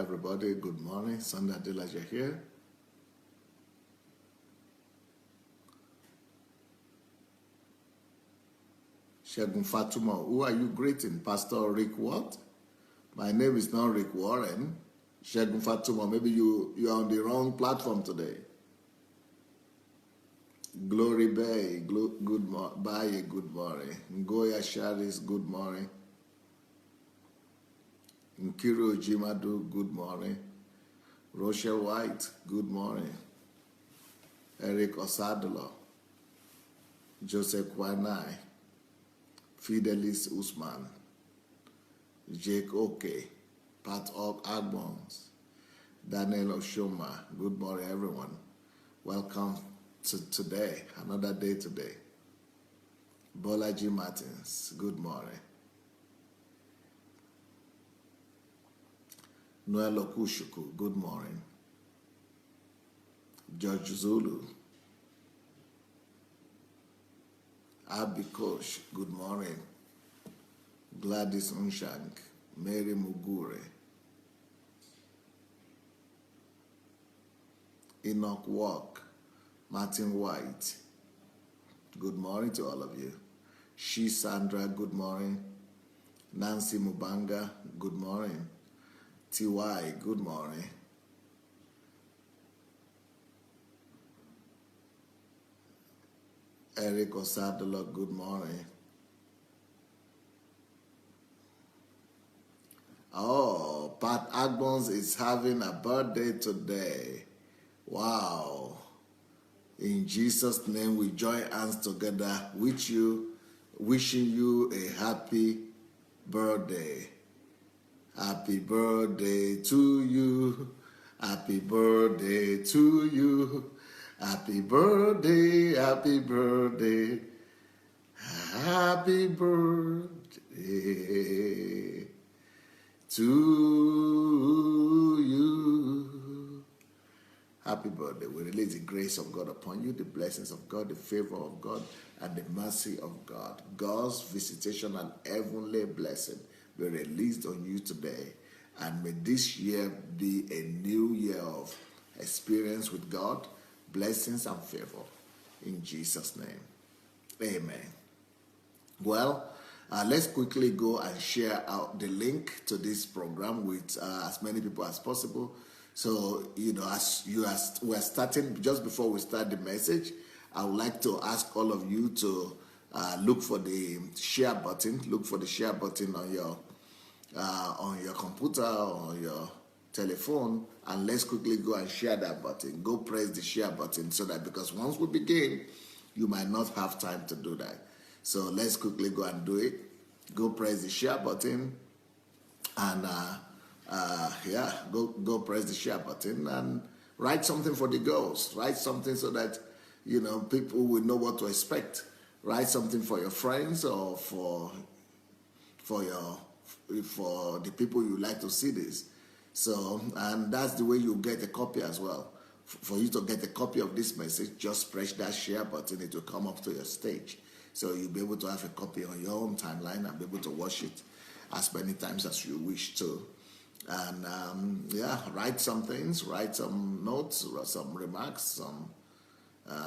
everybody. Good morning. Sandey Adelaja here. Shegun Fatuma, who are you greeting? Pastor Rick what? My name is not Rick Warren. Shegun Fatuma, maybe you are on the wrong platform today. Glory Bay, good morning. Good morning. Ngoya Sharis, good morning. Nkiru Jimadu, good morning. Rochelle White, good morning. Eric Osadolo, Joseph Kwanai, Fidelis Usman, Jake Oke, Pat Agbons, Daniel Oshoma, good morning everyone. Welcome to today, another day today. Bolaji Martins, good morning. Noel Okushuku, good morning. George Zulu, Abby Kosh, good morning. Gladys Unshank, Mary Mugure, Enoch Walk, Martin White, good morning to all of you. She Sandra, good morning. Nancy Mubanga, good morning. TY, good morning. Eric Osadolo, good morning. Oh, Pat Agbons is having a birthday today. Wow. In Jesus' name, we join hands together with you, wishing you a happy birthday. Happy birthday to you. Happy birthday to you. Happy birthday, happy birthday. Happy birthday to you. Happy birthday. We release the grace of God upon you, the blessings of God, the favor of God, and the mercy of God. God's visitation and heavenly blessing be released on you today. And may this year be a new year of experience with God, blessings and favor. In Jesus' name. Amen. Well, let's quickly go and share out the link to this program with as many people as possible. So, we're starting, just before we start the message, I would like to ask all of you to look for the share button. Look for the share button on your computer or on your telephone, and let's quickly go and share that button. Go press the share button so that, because once we begin, you might not have time to do that. So let's quickly go and do it. Go press the share button, and go press the share button and write something for the girls. Write something so that people will know what to expect. Write something for your friends or for the people you like to see this. So, and that's the way you get a copy as well. For you to get a copy of this message, just press that share button. It will come up to your stage. So you'll be able to have a copy on your own timeline and be able to watch it as many times as you wish to. And write some things, write some notes, some remarks,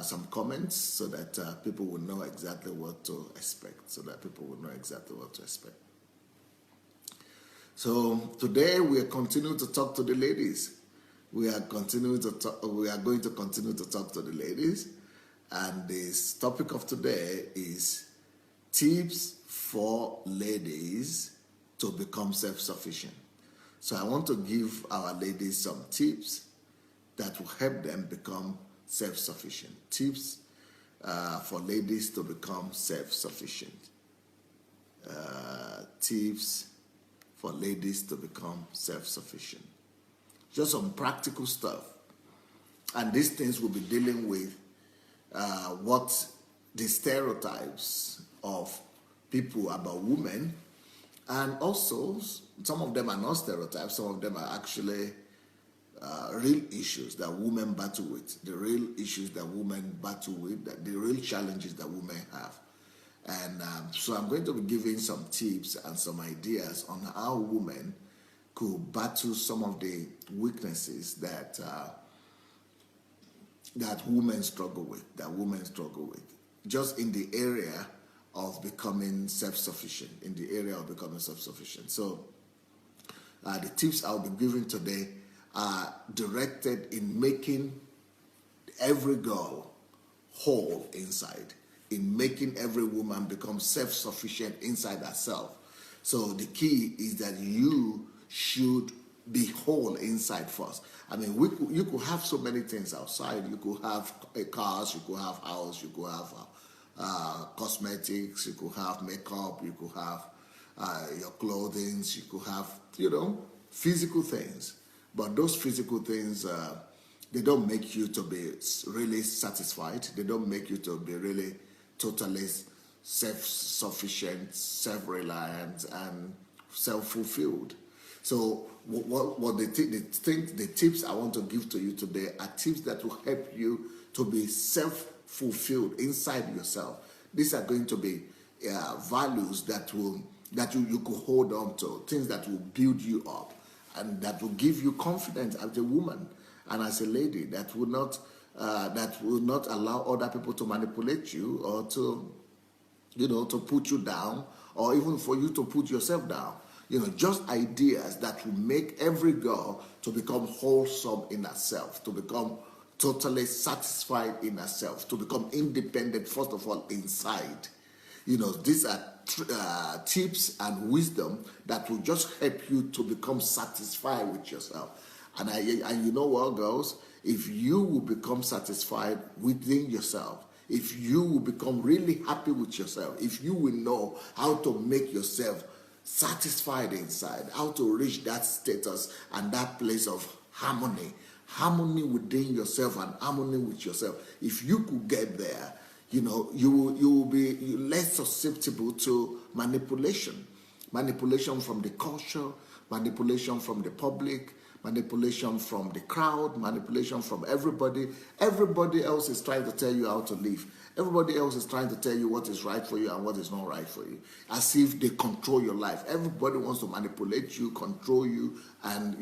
some comments, so that people will know exactly what to expect. So today we are continuing to talk to the ladies. We are going to continue to talk to the ladies, and this topic of today is tips for ladies to become self-sufficient. So I want to give our ladies some tips that will help them become self-sufficient. Tips for ladies to become self-sufficient. Tips for ladies to become self-sufficient. Just some practical stuff. And these things will be dealing with what the stereotypes of people about women, and also some of them are not stereotypes, some of them are actually real issues that women battle with, the real issues that women battle with, the real challenges that women have. And so I'm going to be giving some tips and some ideas on how women could battle some of the weaknesses that that women struggle with, just in the area of becoming self-sufficient, So the tips I'll be giving today are directed in making every girl whole inside, in making every woman become self-sufficient inside herself. So the key is that you should be whole inside first. I mean, you could have so many things outside. You could have cars, you could have house, you could have cosmetics, you could have makeup, you could have your clothing, you could have, physical things. But those physical things, they don't make you to be really satisfied. They don't make you to be really totally self-sufficient, self-reliant, and self-fulfilled. So what the tips I want to give to you today are tips that will help you to be self-fulfilled inside yourself. These are going to be values that you could hold on to, things that will build you up and that will give you confidence as a woman and as a lady, that will not allow other people to manipulate you or to put you down, or even for you to put yourself down. Just ideas that will make every girl to become wholesome in herself, to become totally satisfied in herself, to become independent, first of all, inside. These are tips and wisdom that will just help you to become satisfied with yourself. And you know what, girls? If you will become satisfied within yourself, if you will become really happy with yourself, if you will know how to make yourself satisfied inside, how to reach that status and that place of harmony within yourself and harmony with yourself, if you could get there, you will be less susceptible to manipulation from the culture, manipulation from the public, manipulation from the crowd, manipulation from everybody. Everybody else is trying to tell you how to live. Everybody else is trying to tell you what is right for you and what is not right for you, as if they control your life. Everybody wants to manipulate you, control you, and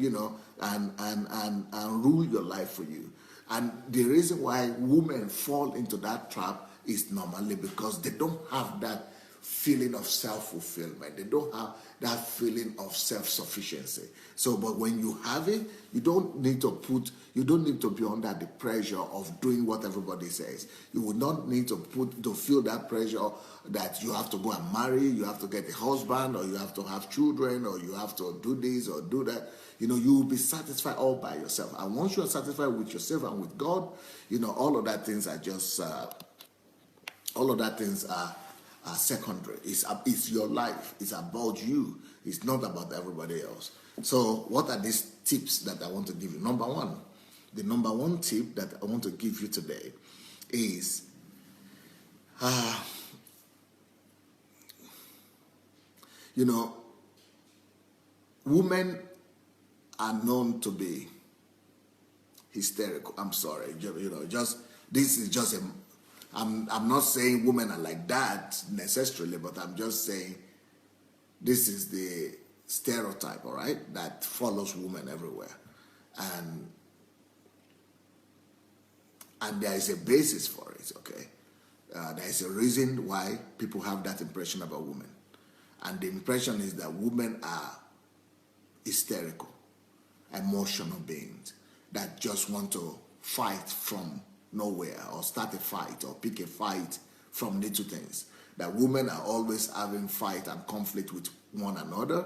and rule your life for you. And the reason why women fall into that trap is normally because they don't have that feeling of self-fulfillment. They don't have that feeling of self-sufficiency. So, but when you have it, you don't need to be under the pressure of doing what everybody says. You will not need to feel that pressure that you have to go and marry, you have to get a husband, or you have to have children, or you have to do this or do that. You will be satisfied all by yourself. And once you are satisfied with yourself and with God, all of that things are just secondary. It's your life. It's about you. It's not about everybody else. So what are these tips that I want to give you? Number one, the number one tip that I want to give you today is women are known to be hysterical. I'm sorry. This is just I'm not saying women are like that necessarily, but I'm just saying this is the stereotype, all right, that follows women everywhere. And there is a basis for it, okay? There is a reason why people have that impression about women. And the impression is that women are hysterical, emotional beings that just want to fight from nowhere, or start a fight, or pick a fight from little things. That women are always having fight and conflict with one another.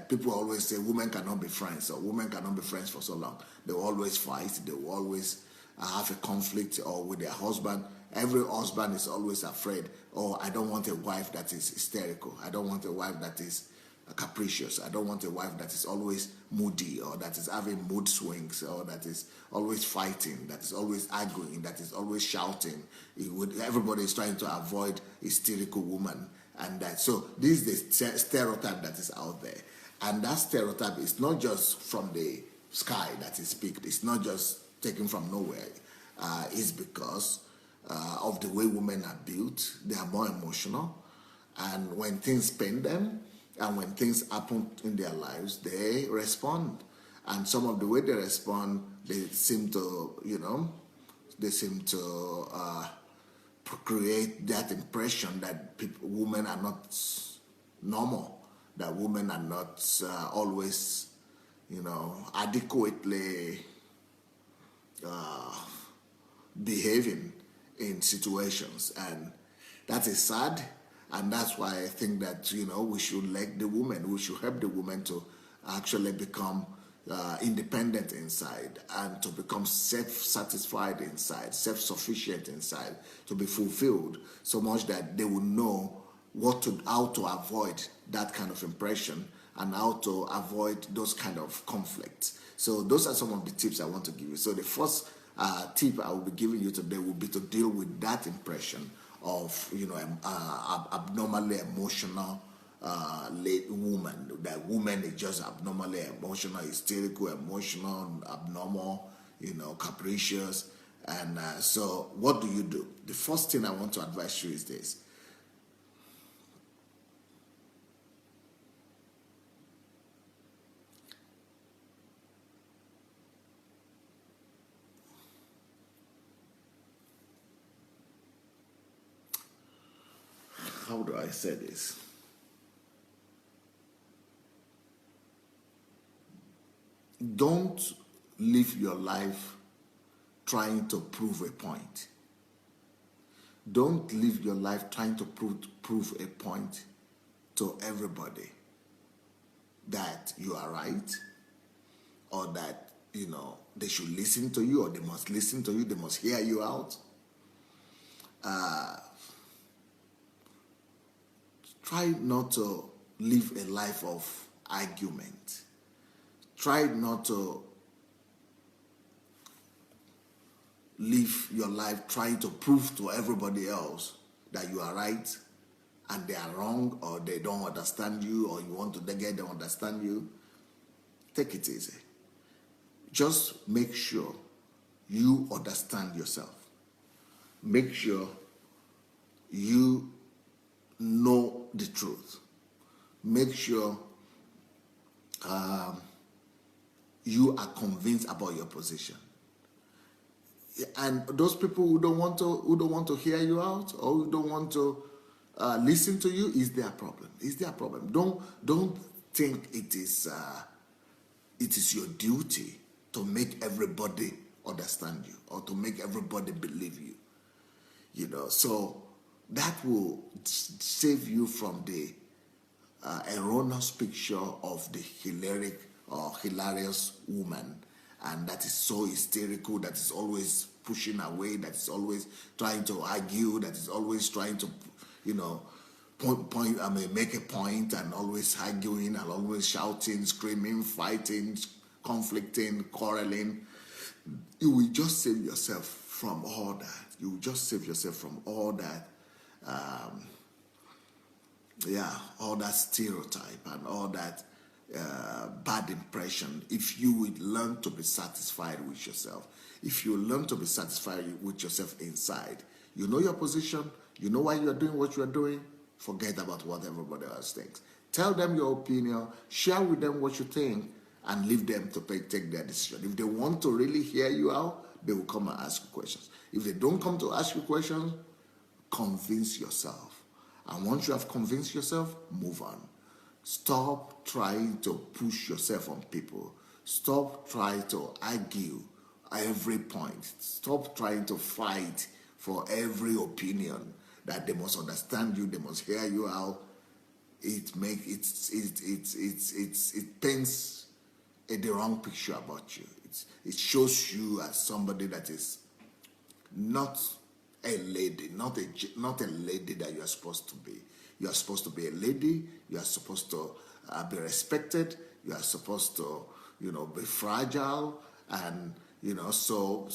People always say women cannot be friends, or women cannot be friends for so long. They will always fight, they will always have a conflict, or with their husband. Every husband is always afraid, I don't want a wife that is hysterical. I don't want a wife that is capricious. I don't want a wife that is always moody, or that is having mood swings, or that is always fighting, that is always arguing, that is always shouting. Everybody is trying to avoid a hysterical woman. And so this is the stereotype that is out there. And that stereotype is not just from the sky that is picked. It's not just taken from nowhere. It's because of the way women are built. They are more emotional. And when things pain them, And when things happen in their lives, they respond. And some of the way they respond, they seem to, create that impression that women are not normal, that women are not always, adequately behaving in situations. And that is sad. And that's why I think that, we should let the women, we should help the women to actually become independent inside and to become self-satisfied inside, self-sufficient inside, to be fulfilled so much that they will know how to avoid that kind of impression and how to avoid those kind of conflicts. So those are some of the tips I want to give you. So the first tip I will be giving you today will be to deal with that impression of abnormally emotional woman. That woman is just abnormally emotional, hysterical, emotional, abnormal, capricious. And so what do you do? The first thing I want to advise you is this. How do I say this? Don't live your life trying to prove a point. Don't live your life trying to prove a point to everybody that you are right, or that, they should listen to you, or they must listen to you, they must hear you out. Try not to live a life of argument. Try not to live your life trying to prove to everybody else that you are right and they are wrong, or they don't understand you, or you want to get them to understand you. Take it easy. Just make sure you understand yourself. Make sure you know the truth. Make sure you are convinced about your position. And those people who don't want to hear you out, or who don't want to listen to you, is their problem. Is their problem. Don't think it is your duty to make everybody understand you, or to make everybody believe you. So that will save you from the erroneous picture of the hilarious woman, and that is so hysterical, that is always pushing away, that is always trying to argue, that is always trying to, make a point, and always arguing, and always shouting, screaming, fighting, conflicting, quarreling. You will just save yourself from all that. You will just save yourself from all that. All that stereotype and all that bad impression, if you would learn to be satisfied with yourself. If you learn to be satisfied with yourself inside, you know your position, you know why you are doing what you are doing, forget about what everybody else thinks. Tell them your opinion, share with them what you think, and leave them to take their decision. If they want to really hear you out, they will come and ask you questions. If they don't come to ask you questions, convince yourself. And once you have convinced yourself, move on. Stop trying to push yourself on people. Stop trying to argue every point. Stop trying to fight for every opinion, that they must understand you, they must hear you out. It paints the wrong picture about you. It shows you as somebody that is not a lady, not a lady that you are supposed to be. You are supposed to be a lady. You are supposed to be respected. You are supposed to, be fragile, and So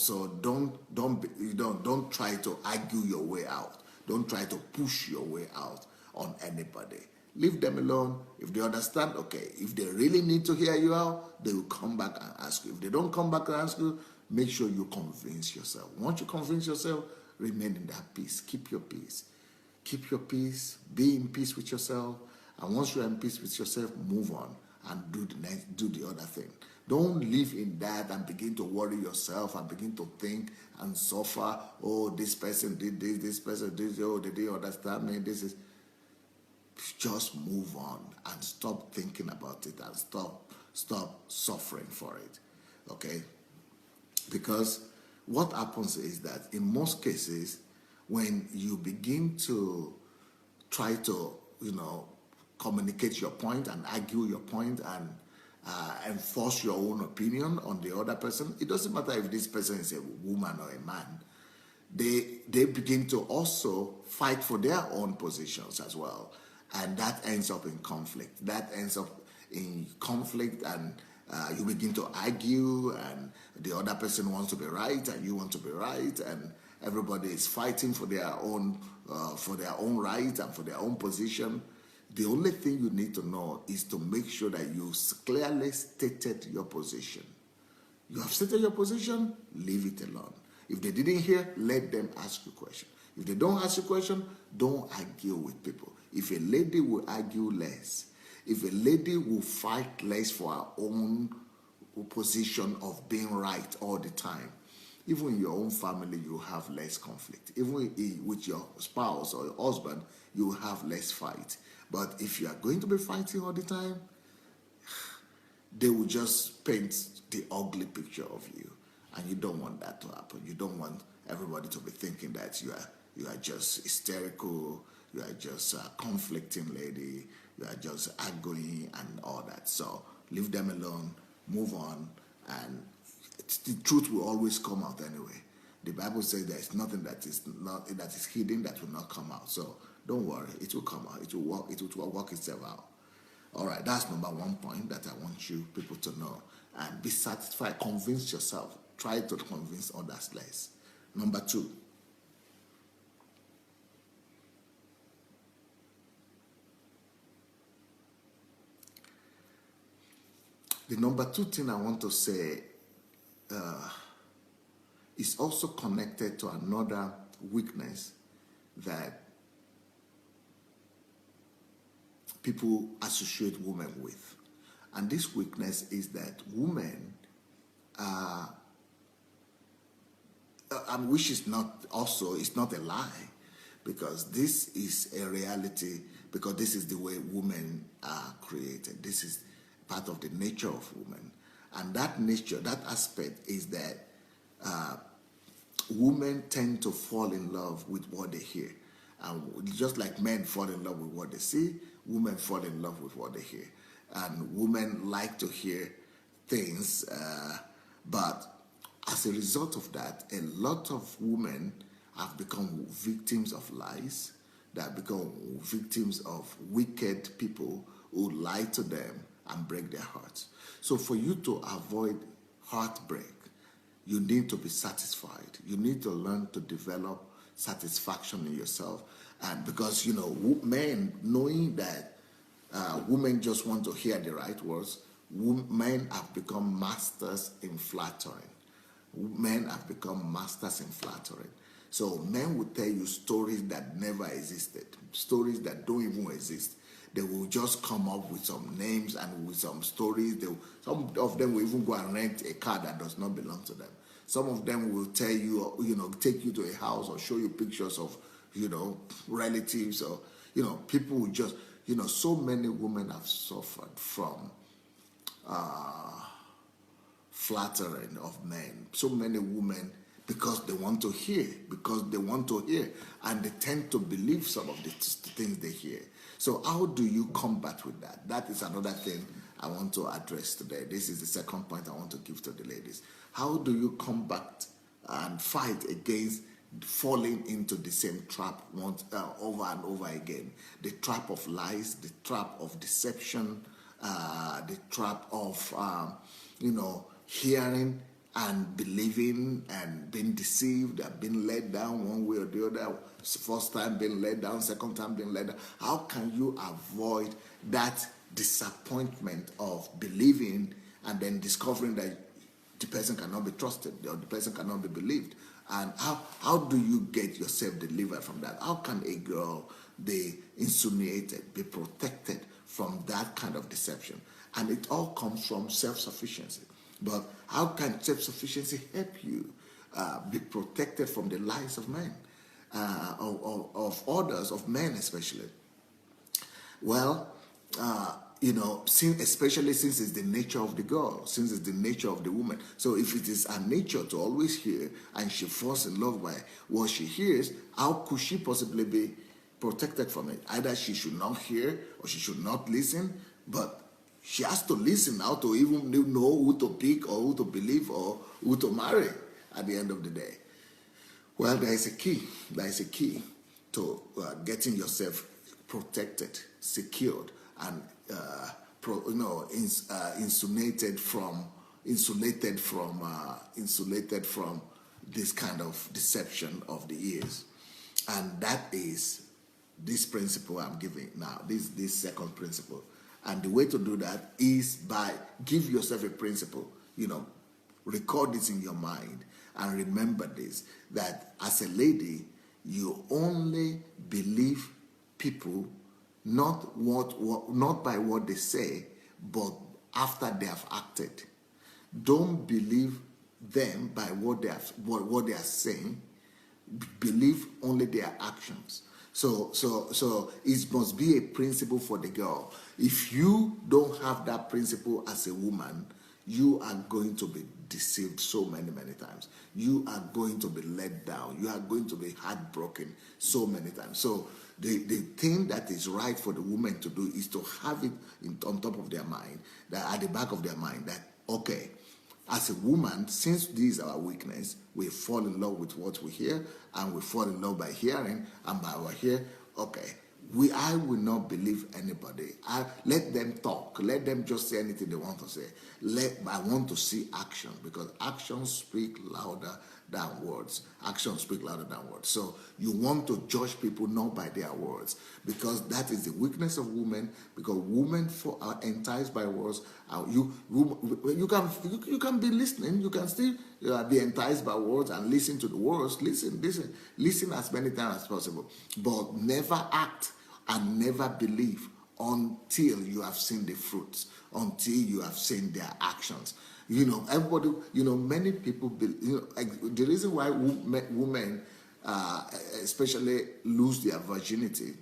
don't try to argue your way out. Don't try to push your way out on anybody. Leave them alone. If they understand, okay. If they really need to hear you out, they will come back and ask you. If they don't come back and ask you, make sure you convince yourself. Once you convince yourself, remain in that peace. Keep your peace. Keep your peace. Be in peace with yourself. And once you're in peace with yourself, move on and do the other thing. Don't live in that and begin to worry yourself and begin to think and suffer. Oh, this person did this person did this. Oh, did they understand me? This is. Just move on and stop thinking about it and stop suffering for it. Okay? Because what happens is that in most cases, when you begin to try to, communicate your point and argue your point and enforce your own opinion on the other person, it doesn't matter if this person is a woman or a man. They begin to also fight for their own positions as well. And that ends up in conflict. And you begin to argue, and the other person wants to be right, and you want to be right, and everybody is fighting for their own right and for their own position. The only thing you need to know is to make sure that you clearly stated your position. You have stated your position, leave it alone. If they didn't hear, let them ask you a question. If they don't ask you a question, don't argue with people. If a lady will argue less, if a lady will fight less for her own position of being right all the time, even in your own family, you have less conflict. Even with your spouse or your husband, you have less fight. But if you are going to be fighting all the time, they will just paint the ugly picture of you. And you don't want that to happen. You don't want everybody to be thinking that you are just hysterical, you are just a conflicting lady, you are just arguing and all that. So leave them alone, move on, and the truth will always come out anyway. The Bible says there is nothing that is hidden that will not come out. So don't worry, it will come out. It will work itself out. All right, that's number 1 point that I want you people to know. And be satisfied. Convince yourself. Try to convince others less. Number 2. The number 2 thing I want to say is also connected to another weakness that people associate women with. And this weakness is that women which is not a lie, because this is a reality, because this is the way women are created. This is part of the nature of women. And that nature, that aspect is that women tend to fall in love with what they hear. And just like men fall in love with what they see, women fall in love with what they hear. And women like to hear things, but as a result of that, a lot of women have become victims of lies. They have become victims of wicked people who lie to them and break their hearts. So for you to avoid heartbreak, you need to be satisfied. You need to learn to develop satisfaction in yourself. And because, men, knowing that women just want to hear the right words, men have become masters in flattering. Men have become masters in flattering. So men will tell you stories that never existed, stories that don't even exist. They will just come up with some names and with some stories. Some of them will even go and rent a car that does not belong to them. Some of them will tell you, take you to a house or show you pictures of, relatives, or, people will just, so many women have suffered from flattering of men. So many women, because they want to hear, and they tend to believe some of the things they hear. So how do you combat with that? That is another thing I want to address today. This is the second point I want to give to the ladies. How do you combat and fight against falling into the same trap over and over again? The trap of lies, the trap of deception, the trap of, hearing and believing and being deceived and being led down one way or the other. First time being led down, second time being led down. How can you avoid that disappointment of believing and then discovering that the person cannot be trusted or the person cannot be believed? And how do you get yourself delivered from that? How can a girl be insinuated, be protected from that kind of deception. And it all comes from self-sufficiency. But how can self-sufficiency help you be protected from the lies of men, of others, of men especially? Well, especially since it's the nature of the girl, since it's the nature of the woman. So if it is her nature to always hear, and she falls in love by what she hears, how could she possibly be protected from it? Either she should not hear or she should not listen, but she has to listen now to even know who to pick or who to believe or who to marry at the end of the day. Well, there is a key. There is a key to getting yourself protected, secured, and insulated from this kind of deception of the ears. And that is this principle I'm giving now, this second principle. And the way to do that is by give yourself a principle, record this in your mind and remember this, that as a lady, you only believe people not by what they say, but after they have acted. Don't believe them by what they are saying. Believe only their actions. So it must be a principle for the girl. If you don't have that principle as a woman, you are going to be deceived so many times. You are going to be let down. You are going to be heartbroken so many times. So the thing that is right for the woman to do is to have it on top of their mind, that at the back of their mind, that, okay, as a woman, since this is our weakness, we fall in love with what we hear, and we fall in love by hearing, and by our hear, okay, I will not believe anybody. Let them talk. Let them just say anything they want to say. I want to see action, because actions speak louder than words. Actions speak louder than words. So you want to judge people not by their words, because that is the weakness of women. Because women are enticed by words. You can be listening. You can still be enticed by words and listen to the words. Listen as many times as possible, but never act and never believe until you have seen the fruits, until you have seen their actions. Everybody, many people, the reason why women especially lose their virginity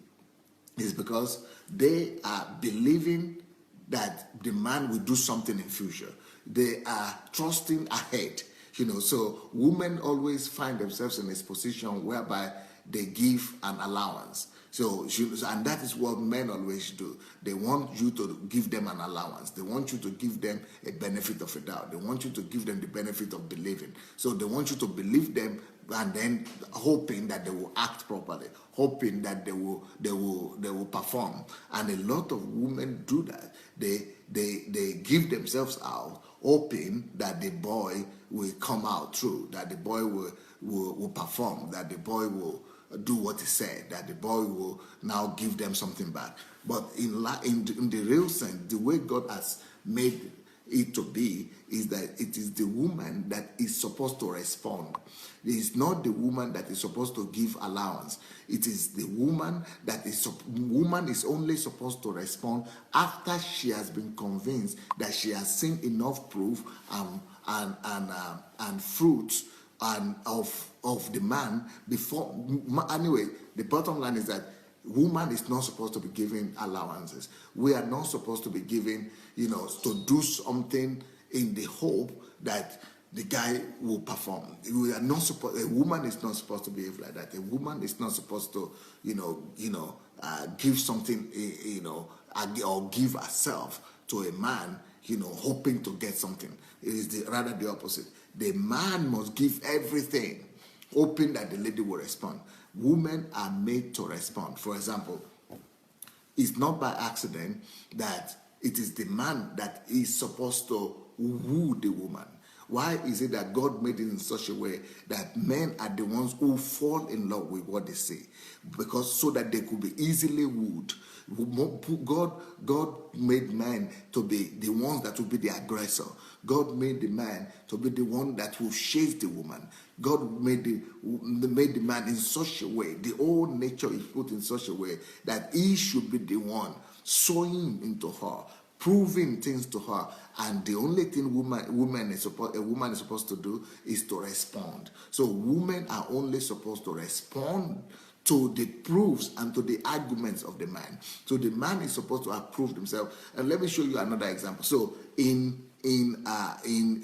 is because they are believing that the man will do something in future. They are trusting ahead. So women always find themselves in this position whereby they give an allowance. And that is what men always do. They want you to give them an allowance. They want you to give them a benefit of a doubt. They want you to give them the benefit of believing. So they want you to believe them, and then hoping that they will act properly, hoping that they will perform. And a lot of women do that. They give themselves out, hoping that the boy will come out true, that the boy will perform, that the boy will do what he said, that the boy will now give them something back. But in the real sense, the way God has made it to be is that it is the woman that is supposed to respond. It is not the woman that is supposed to give allowance. It is the woman woman is only supposed to respond after she has been convinced that she has seen enough proof and fruits and of the man before. Anyway, the bottom line is that woman is not supposed to be giving allowances. We are not supposed to be giving, to do something in the hope that the guy will perform. We are not supposed. A woman is not supposed to behave like that. A woman is not supposed to, give something, or give herself to a man, hoping to get something. It is rather the opposite. The man must give everything, hoping that the lady will respond. Women are made to respond. For example, it's not by accident that it is the man that is supposed to woo the woman, Why is it that God made it in such a way that men are the ones who fall in love with what they say? Because so that they could be easily wooed. God made men to be the ones that will be the aggressor. God made the man to be the one that will chase the woman. God made the man in such a way, the whole nature is put in such a way that he should be the one sowing into her, proving things to her, and the only thing a woman is supposed to do is to respond. So women are only supposed to respond to the proofs and to the arguments of the man. So the man is supposed to have proved himself. And let me show you another example. So in a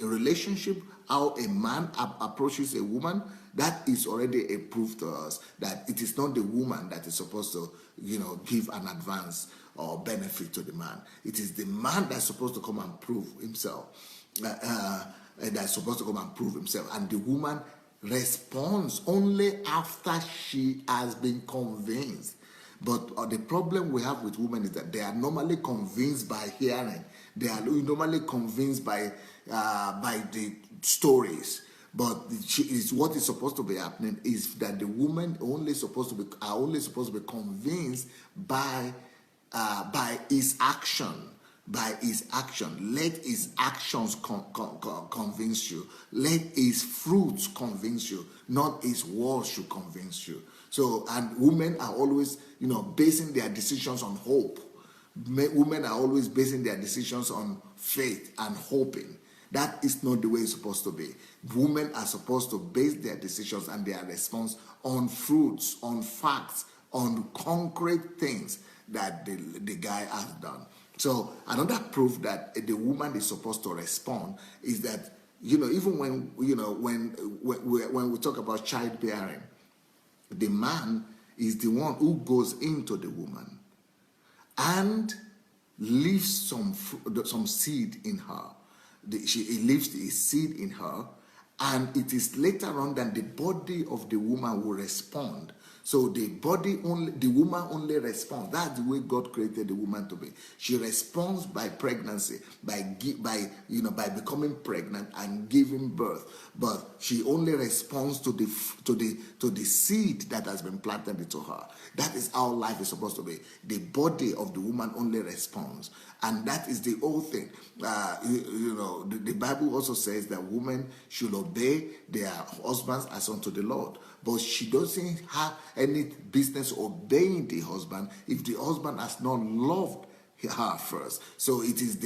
relationship, how a man approaches a woman, that is already a proof to us that it is not the woman that is supposed to, give an advance or benefit to the man. It is the man that's supposed to come and prove himself. That's supposed to come and prove himself. And the woman responds only after she has been convinced. But the problem we have with women is that they are normally convinced by hearing. They are normally convinced by the stories. But what is supposed to be happening is that the women are only supposed to be convinced by his action. By his action. Let his actions convince you. Let his fruits convince you. Not his words should convince you. So, and women are always, basing their decisions on hope. Women are always basing their decisions on faith and hoping. That is not the way it's supposed to be. Women are supposed to base their decisions and their response on fruits, on facts, on concrete things that the guy has done. So another proof that the woman is supposed to respond is that, even when we talk about childbearing, the man is the one who goes into the woman and leaves some seed in her. He leaves his seed in her, and it is later on that the body of the woman will respond. So the woman only responds. That's the way God created the woman to be. She responds by pregnancy, by becoming pregnant and giving birth. But she only responds to the seed that has been planted into her. That is how life is supposed to be. The body of the woman only responds, and that is the whole thing. The Bible also says that women should obey their husbands as unto the Lord. But she doesn't have any business obeying the husband if the husband has not loved her first. So it is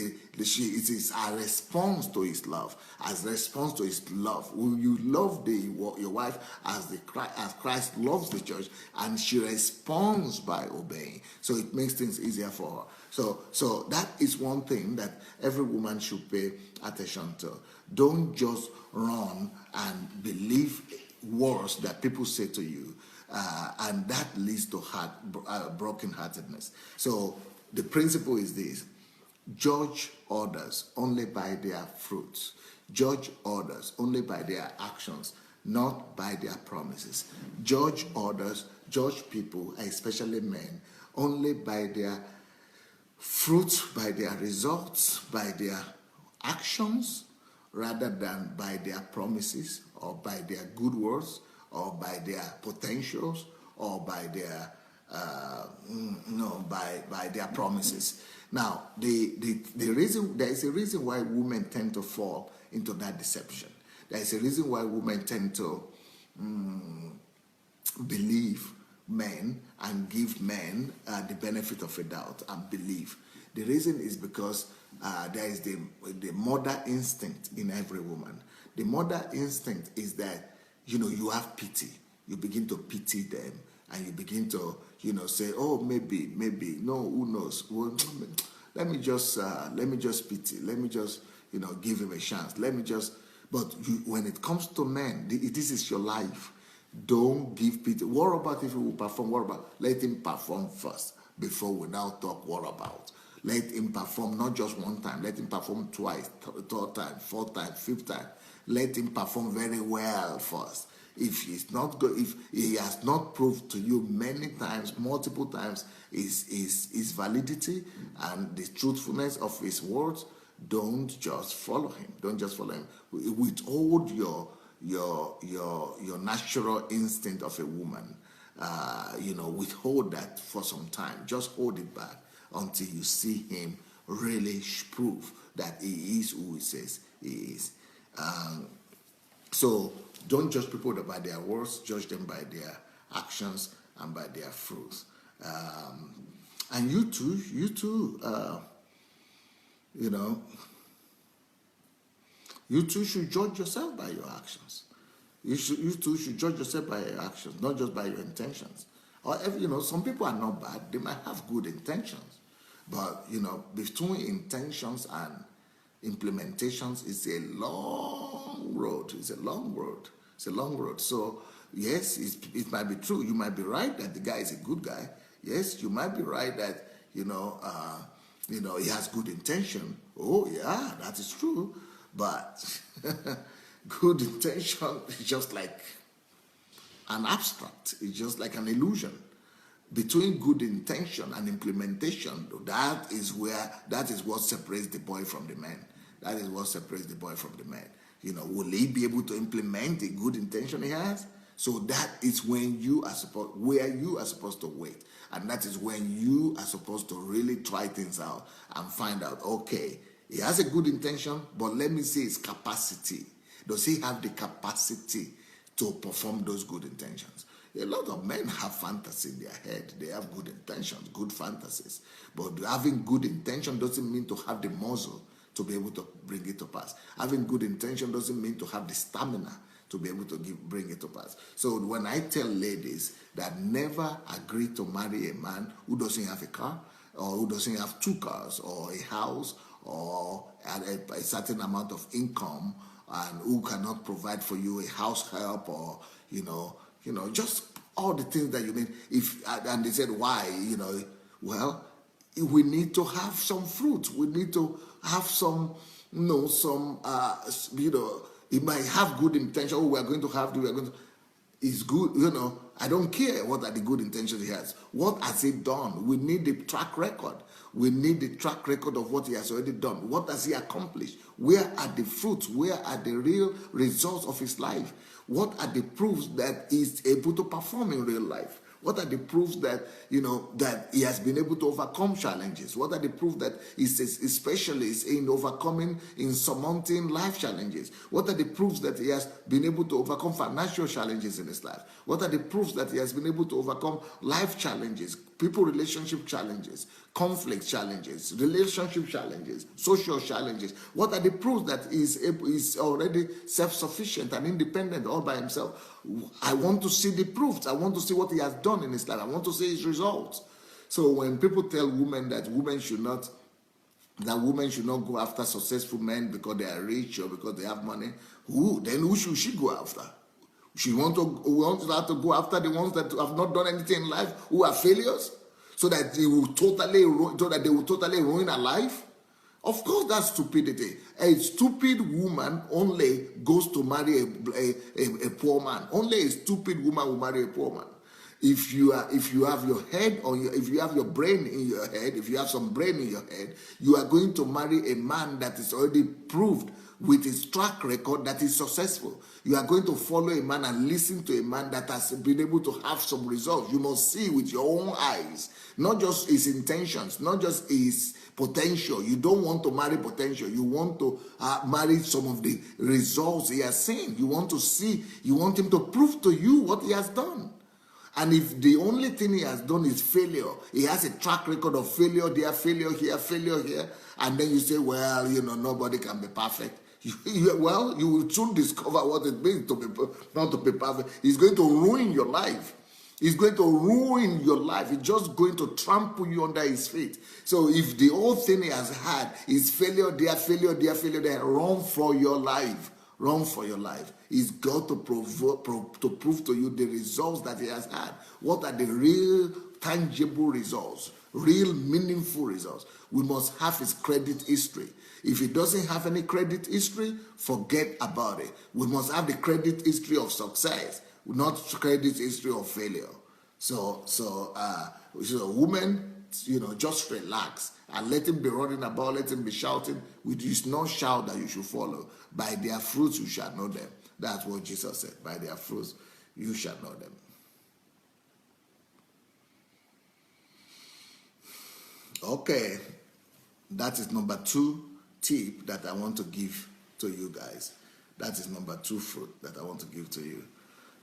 a response to his love. As a response to his love, will you love your wife as Christ loves the church, and she responds by obeying. So it makes things easier for her. So that is one thing that every woman should pay attention to. Don't just run and believe words that people say to you, and that leads to brokenheartedness. So the principle is this: judge others only by their fruits. Judge others only by their actions, not by their promises. Judge others, judge people, especially men, only by their fruits, by their results, by their actions, rather than by their promises or by their good words or by their potentials or by their by their promises. Now, the reason, there is a reason why women tend to fall into that deception. There is a reason why women tend to believe men and give men the benefit of a doubt and believe. The reason is because there is the mother instinct in every woman. The mother instinct is that, you have pity. You begin to pity them, and you begin to, say, oh, maybe, no, who knows? Well, let me just pity. Let me just, give him a chance. But when it comes to men, this is your life. Don't give pity. What about if he will perform? What about? Let him perform first before we now talk what about. Let him perform not just one time. Let him perform twice, third time, fourth time, fifth time. Let him perform very well first. If he's not good, if he has not proved to you many times, multiple times, his validity and the truthfulness of his words, don't just follow him. Don't just follow him. Withhold your natural instinct of a woman. Withhold that for some time. Just hold it back until you see him really prove that he is who he says he is. So don't judge people by their words, judge them by their actions and by their fruits. And you too, you too should judge yourself by your actions. You too should judge yourself by your actions, not just by your intentions. Or some people are not bad; they might have good intentions, but between intentions and implementations is a long road. It's a long road. It's a long road. So yes, it might be true. You might be right that the guy is a good guy. Yes, you might be right that he has good intention. Oh yeah, that is true. But good intention is just like an abstract. It's just like an illusion. Between good intention and implementation, that is what separates the boy from the man. That is what separates the boy from the man. Will he be able to implement the good intention he has? So that is when you are supposed to wait. And that is when you are supposed to really try things out and find out, okay, he has a good intention, but let me see his capacity. Does he have the capacity to perform those good intentions? A lot of men have fantasy in their head. They have good intentions, good fantasies. But having good intention doesn't mean to have the muscle to be able to bring it to pass. Having good intention doesn't mean to have the stamina to be able to bring it to pass. So when I tell ladies that never agree to marry a man who doesn't have a car, or who doesn't have 2 cars, or a house, or a certain amount of income, and who cannot provide for you a house help, or just all the things that you need. And they said, why? Well, we need to have some fruit. We need to have some, it might have good intention. Oh, it's good, I don't care what are the good intentions he has. What has he done? We need the track record. We need the track record of what he has already done. What has he accomplished? Where are the fruits? Where are the real results of his life? What are the proofs that he's able to perform in real life? What are the proofs that, that he has been able to overcome challenges? What are the proofs that he's a specialist in surmounting life challenges? What are the proofs that he has been able to overcome financial challenges in his life? What are the proofs that he has been able to overcome life challenges, relationship challenges, conflict challenges, relationship challenges, social challenges? What are the proofs that he's already self-sufficient and independent all by himself? I want to see the proofs. I want to see what he has done in his life. I want to see his results. So when people tell women that women should not go after successful men because they are rich or because they have money, who should she go after? She wants her to go after the ones that have not done anything in life, who are failures, so that they will totally ruin her life? Of course, that's stupidity. A stupid woman only goes to marry a poor man. Only a stupid woman will marry a poor man. If you have your head if you have your brain in your head, if you have some brain in your head, you are going to marry a man that is already proved with his track record that is successful. You are going to follow a man and listen to a man that has been able to have some results. You must see with your own eyes, not just his intentions, not just his potential. You don't want to marry potential. You want to marry some of the results he has seen. You want to see, you want him to prove to you what he has done. And if the only thing he has done is failure, he has a track record of failure there, failure here, and then you say, well, nobody can be perfect. You will soon discover what it means not to be perfect. He's going to ruin your life. He's going to ruin your life. He's just going to trample you under his feet. So if the whole thing he has had is failure there, run for your life. Run for your life. He's got to prove to you the results that he has had. What are the real tangible results? Real meaningful results. We must have his credit history. If he doesn't have any credit history, forget about it. We must have the credit history of success, not credit history of failure. So women, just relax And let him be running about, let him be shouting. It is not shout that you should follow. By their fruits you shall know them. That's what Jesus said. By their fruits you shall know them. Okay. That is number 2 tip that I want to give to you guys. That is number 2 fruit that I want to give to you.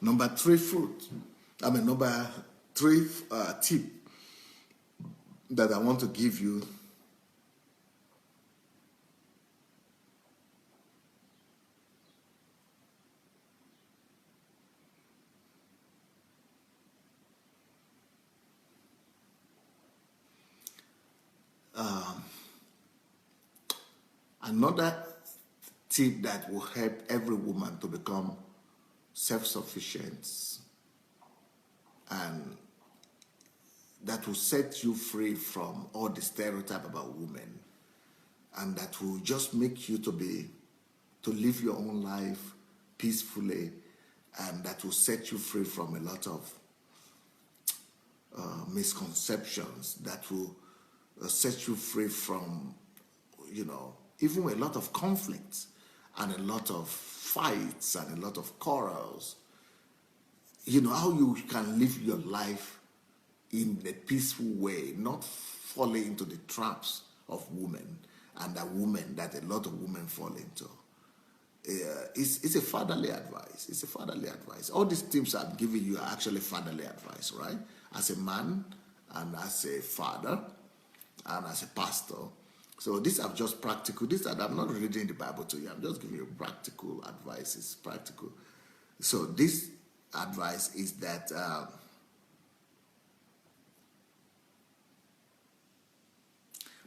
Number 3 tip that I want to give you another tip that will help every woman to become self-sufficient and that will set you free from all the stereotype about women, and that will just make you to live your own life peacefully, and that will set you free from a lot of misconceptions, that will set you free from, even a lot of conflicts and a lot of fights and a lot of quarrels. How you can live your life in a peaceful way, not falling into the traps of women and that a lot of women fall into. It's a fatherly advice. It's a fatherly advice. All these tips I'm giving you are actually fatherly advice, right? As a man and as a father and as a pastor. So these are just practical. I'm not reading the Bible to you. I'm just giving you practical advice. It's practical. So this advice is that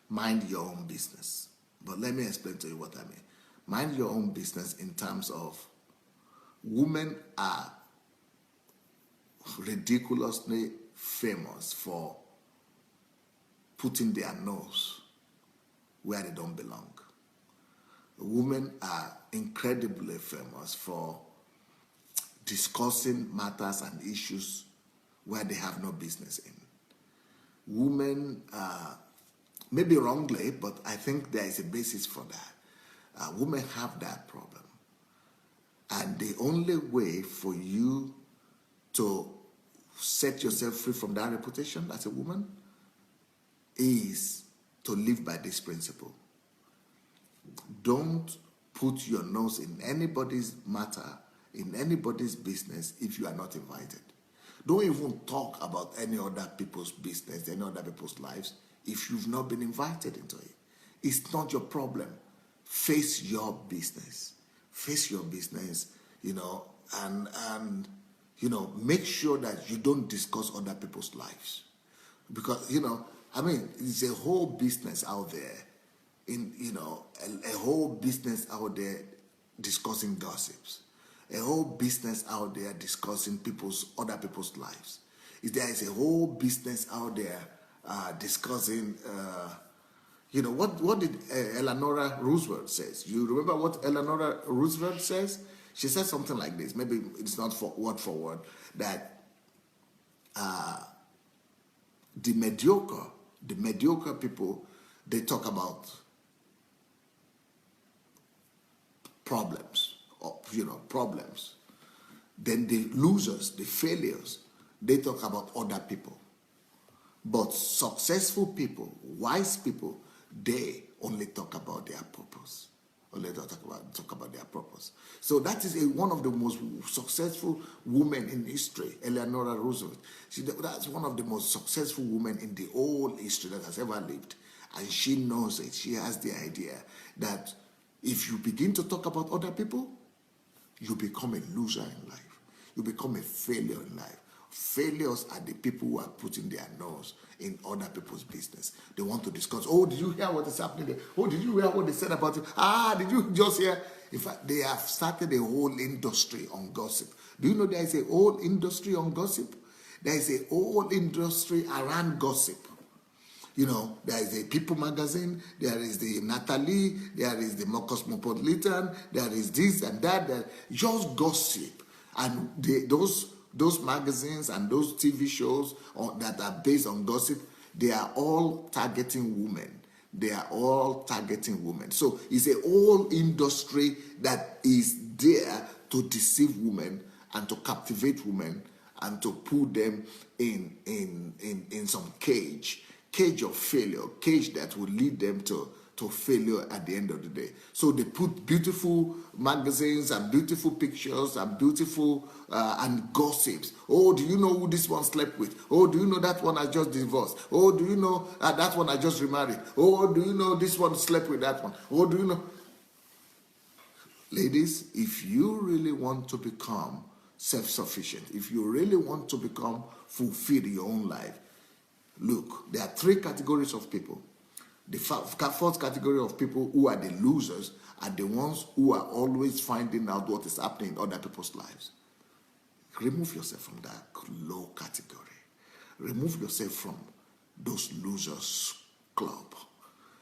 mind your own business. But let me explain to you what I mean. Mind your own business in terms of women are ridiculously famous for putting their nose where they don't belong. Women are incredibly famous for discussing matters and issues where they have no business in. Women, maybe wrongly, but I think there is a basis for that. Women have that problem. And the only way for you to set yourself free from that reputation as a woman is to live by this principle. Don't put your nose in anybody's matter, in anybody's business if you are not invited. Don't even talk about any other people's business, any other people's lives if you've not been invited into it. It's not your problem. Face your business. Face your business, and make sure that you don't discuss other people's lives. Because, it's a whole business out there, a whole business out there discussing gossips. A whole business out there discussing other people's lives. There is a whole business out there discussing, what did Eleanor Roosevelt says? You remember what Eleanor Roosevelt says? She said something like this. Maybe it's not word for word. That the mediocre people, they talk about problems. Problems. Then the losers, the failures, they talk about other people. But successful people, wise people, they only talk about their purpose. Only talk about their purpose. So that is one of the most successful women in history, Eleanor Roosevelt. That's one of the most successful women in the whole history that has ever lived. And she knows it. She has the idea that if you begin to talk about other people, you become a loser in life. You become a failure in life. Failures are the people who are putting their nose in other people's business. They want to discuss, did you hear what is happening there? Oh, did you hear what they said about it? Did you just hear? In fact, they have started a whole industry on gossip. Do you know there is a whole industry on gossip? There is a whole industry around gossip. There is a People magazine, there is the Natalie, there is the Cosmopolitan, there is this and that. Just gossip. And those magazines and those TV shows that are based on gossip, they are all targeting women. they are all targeting women. So it's a whole industry that is there to deceive women and to captivate women and to put them in some cage of failure, cage that will lead them to failure at the end of the day. So they put beautiful magazines and beautiful pictures and beautiful and gossips. Oh, do you know who this one slept with? Oh, do you know that one I just divorced? Oh, do you know that one I just remarried? Oh, do you know this one slept with that one? Oh, do you know? Ladies, if you really want to become self-sufficient, if you really want to become fulfilled in your own life, look, there are 3 categories of people. The fourth category of people who are the losers are the ones who are always finding out what is happening in other people's lives. Remove yourself from that low category. Remove yourself from those losers club.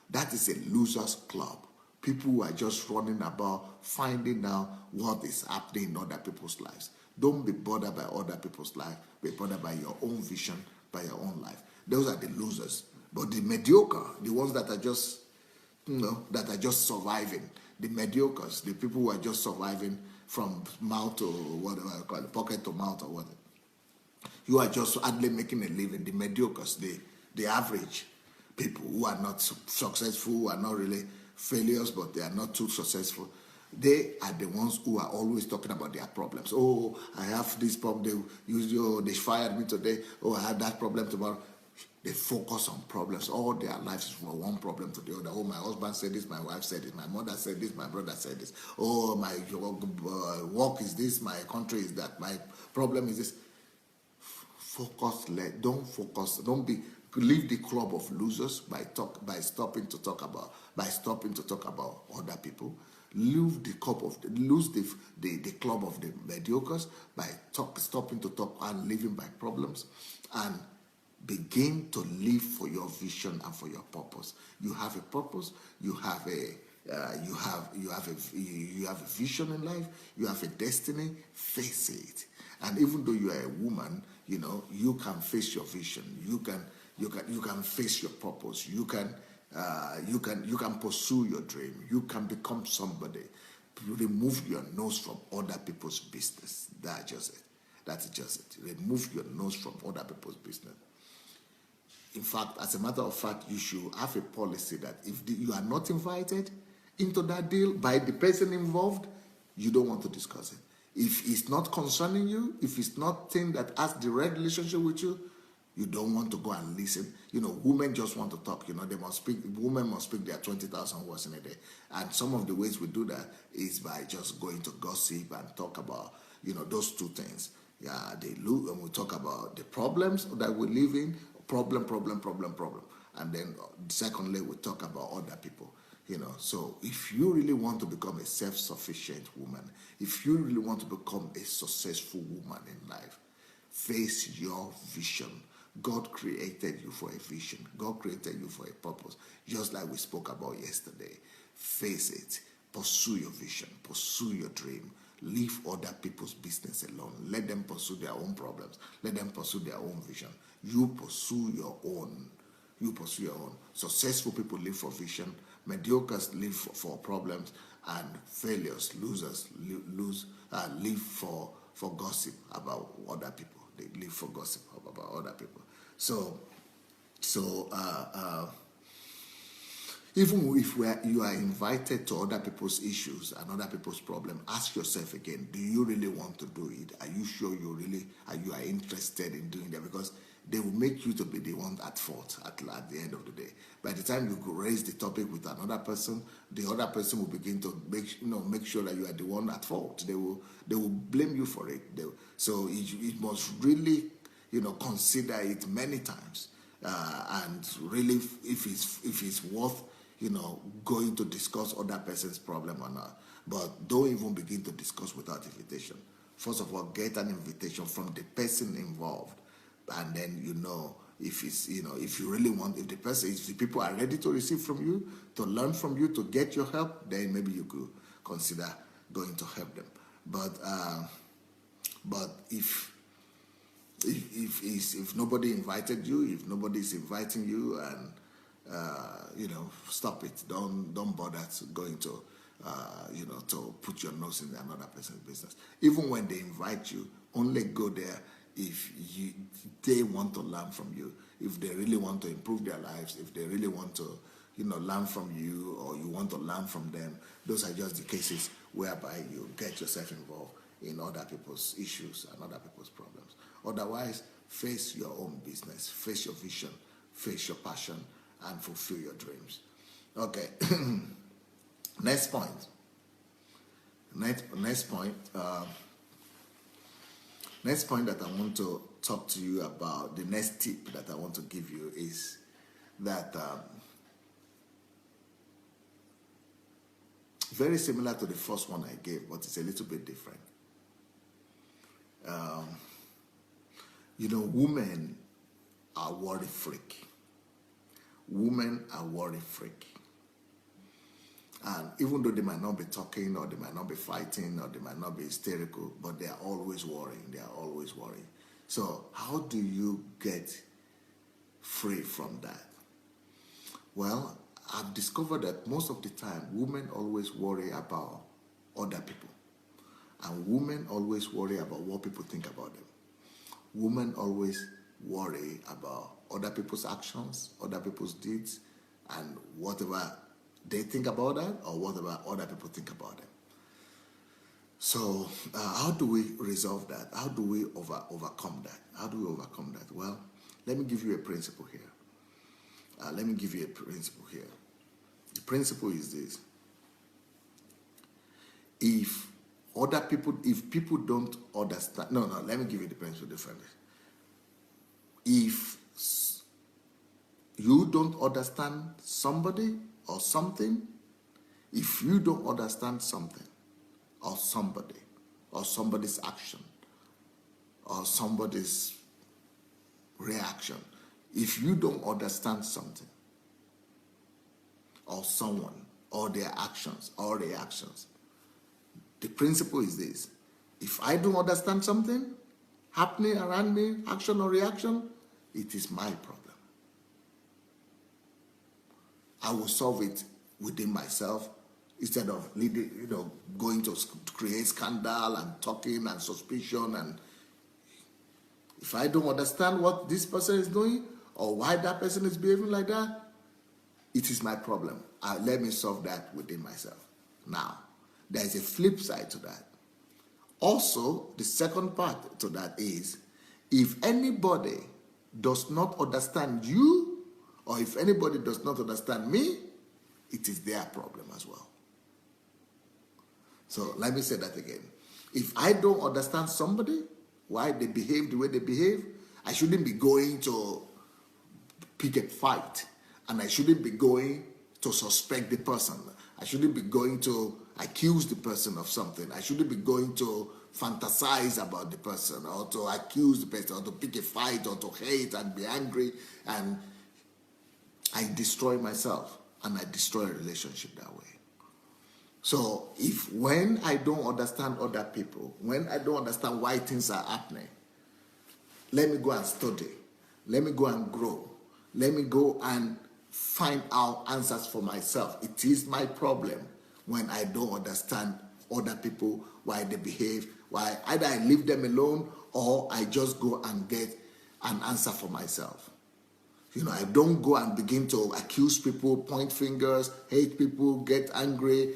That is a losers club. People who are just running about finding out what is happening in other people's lives. Don't be bothered by other people's life. Be bothered by your own vision, by your own life. Those are the losers. But the mediocre, the ones that are just, surviving, the mediocres, the people who are just surviving from mouth to whatever I call it, pocket to mouth or whatever. You are just hardly making a living. The mediocres, the average people who are not successful, who are not really failures, but they are not too successful. They are the ones who are always talking about their problems. Oh, I have this problem. They fired me today. Oh, I had that problem tomorrow. They focus on problems. All their lives is from one problem to the other. Oh, my husband said this, my wife said this, my mother said this, my brother said this. Oh, my work is this, my country is that, my problem is this. Leave the club of losers by stopping to talk about other people. Leave the club of the club of the mediocres by stopping to talk and living by problems, and begin to live for your vision and for your purpose. You have a purpose. You have a vision in life. You have a destiny. Face it. And even though you are a woman, you can face your vision. You can face your purpose. You can pursue your dream. You can become somebody. Remove your nose from other people's business. That's just it. Remove your nose from other people's business. In fact, as a matter of fact, you should have a policy that if you are not invited into that deal by the person involved, you don't want to discuss it. If it's not concerning you, if it's not thing that has direct relationship with you, you don't want to go and listen. Women just want to talk. They must speak. Women must speak their 20,000 words in a day. And some of the ways we do that is by just going to gossip and talk about, those 2 things. Yeah, and we talk about the problems that we live in. Problem. And then secondly, we talk about other people. So if you really want to become a self-sufficient woman, if you really want to become a successful woman in life, face your vision. God created you for a vision. God created you for a purpose, just like we spoke about yesterday. Face it. Pursue your vision. Pursue your dream. Leave other people's business alone. Let them pursue their own problems. Let them pursue their own vision. You pursue your own. Successful people live for vision. Mediocres live for problems. And failures, losers, live for gossip about other people. They live for gossip about other people. So even if you are invited to other people's issues and other people's problems, ask yourself again, do you really want to do it? Are you sure you are interested in doing that? Because they will make you to be the one at fault at the end of the day. By the time you raise the topic with another person, the other person will begin to make sure that you are the one at fault. They will blame you for it. So it must really consider it many times, and really if it's worth going to discuss other person's problem or not. But don't even begin to discuss without invitation. First of all, get an invitation from the person involved, and then if you really want, if the people are ready to receive from you, to learn from you, to get your help, then maybe you could consider going to help them. But if nobody invited you, if nobody is inviting you, and stop it. Don't bother going to, to put your nose in another person's business. Even when they invite you, only go there if they want to learn from you, if they really want to improve their lives, if they really want to, learn from you, or you want to learn from them. Those are just the cases whereby you get yourself involved in other people's issues and other people's problems. Otherwise, face your own business, face your vision, face your passion, and fulfill your dreams. Okay. Next point. Next point that I want to talk to you about, the next tip that I want to give you is that very similar to the first one I gave, but it's a little bit different. Women are worry freak. Women are worry freak. And even though they might not be talking, or they might not be fighting, or they might not be hysterical, but they are always worrying. They are always worrying. So how do you get free from that? Well, I've discovered that most of the time, women always worry about other people. And women always worry about what people think about them. Women always worry about other people's actions, other people's deeds, and whatever they think about that, or whatever other people think about them. So how do we resolve that? How do we overcome that? How do we overcome that? Well, let me give you a principle here. The principle is this. If people don't understand, let me give you the principle differently. If you don't understand somebody or something, if you don't understand something or somebody or somebody's action or somebody's reaction, if you don't understand something or someone or their actions or reactions, the principle is this. If I don't understand something happening around me, action or reaction, it is my problem. I will solve it within myself instead of going to create scandal and talking and suspicion. And if I don't understand what this person is doing or why that person is behaving like that, it is my problem. Let me solve that within myself. Now, there is a flip side to that. Also, the second part to that is, if anybody does not understand you, or if anybody does not understand me, it is their problem as well. So let me say that again. If I don't understand somebody, why they behave the way they behave, I shouldn't be going to pick a fight, and I shouldn't be going to suspect the person. I shouldn't be going to accuse the person of something. I shouldn't be going to fantasize about the person, or to accuse the person, or to pick a fight, or to hate and be angry, and I destroy myself and I destroy a relationship that way. So when I don't understand other people, when I don't understand why things are happening, let me go and study. Let me go and grow. Let me go and find out answers for myself. It is my problem when I don't understand other people, why they behave, why either I leave them alone or I just go and get an answer for myself. I don't go and begin to accuse people, point fingers, hate people, get angry,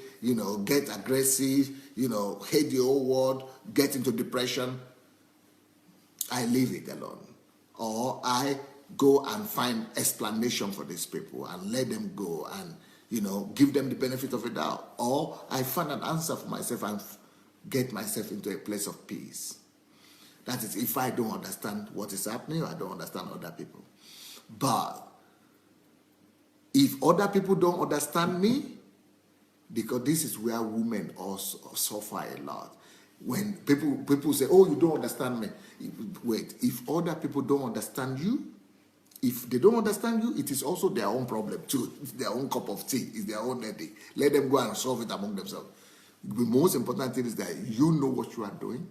get aggressive, hate the whole world, get into depression. I leave it alone. Or I go and find explanation for these people and let them go and, give them the benefit of the doubt. Or I find an answer for myself and get myself into a place of peace. That is, if I don't understand what is happening, or I don't understand other people. But if other people don't understand me, because this is where women also suffer a lot. When people say, oh, you don't understand me. Wait, if other people don't understand you, if they don't understand you, it is also their own problem too. It's their own cup of tea. It's their own headache. Let them go and solve it among themselves. The most important thing is that you know what you are doing.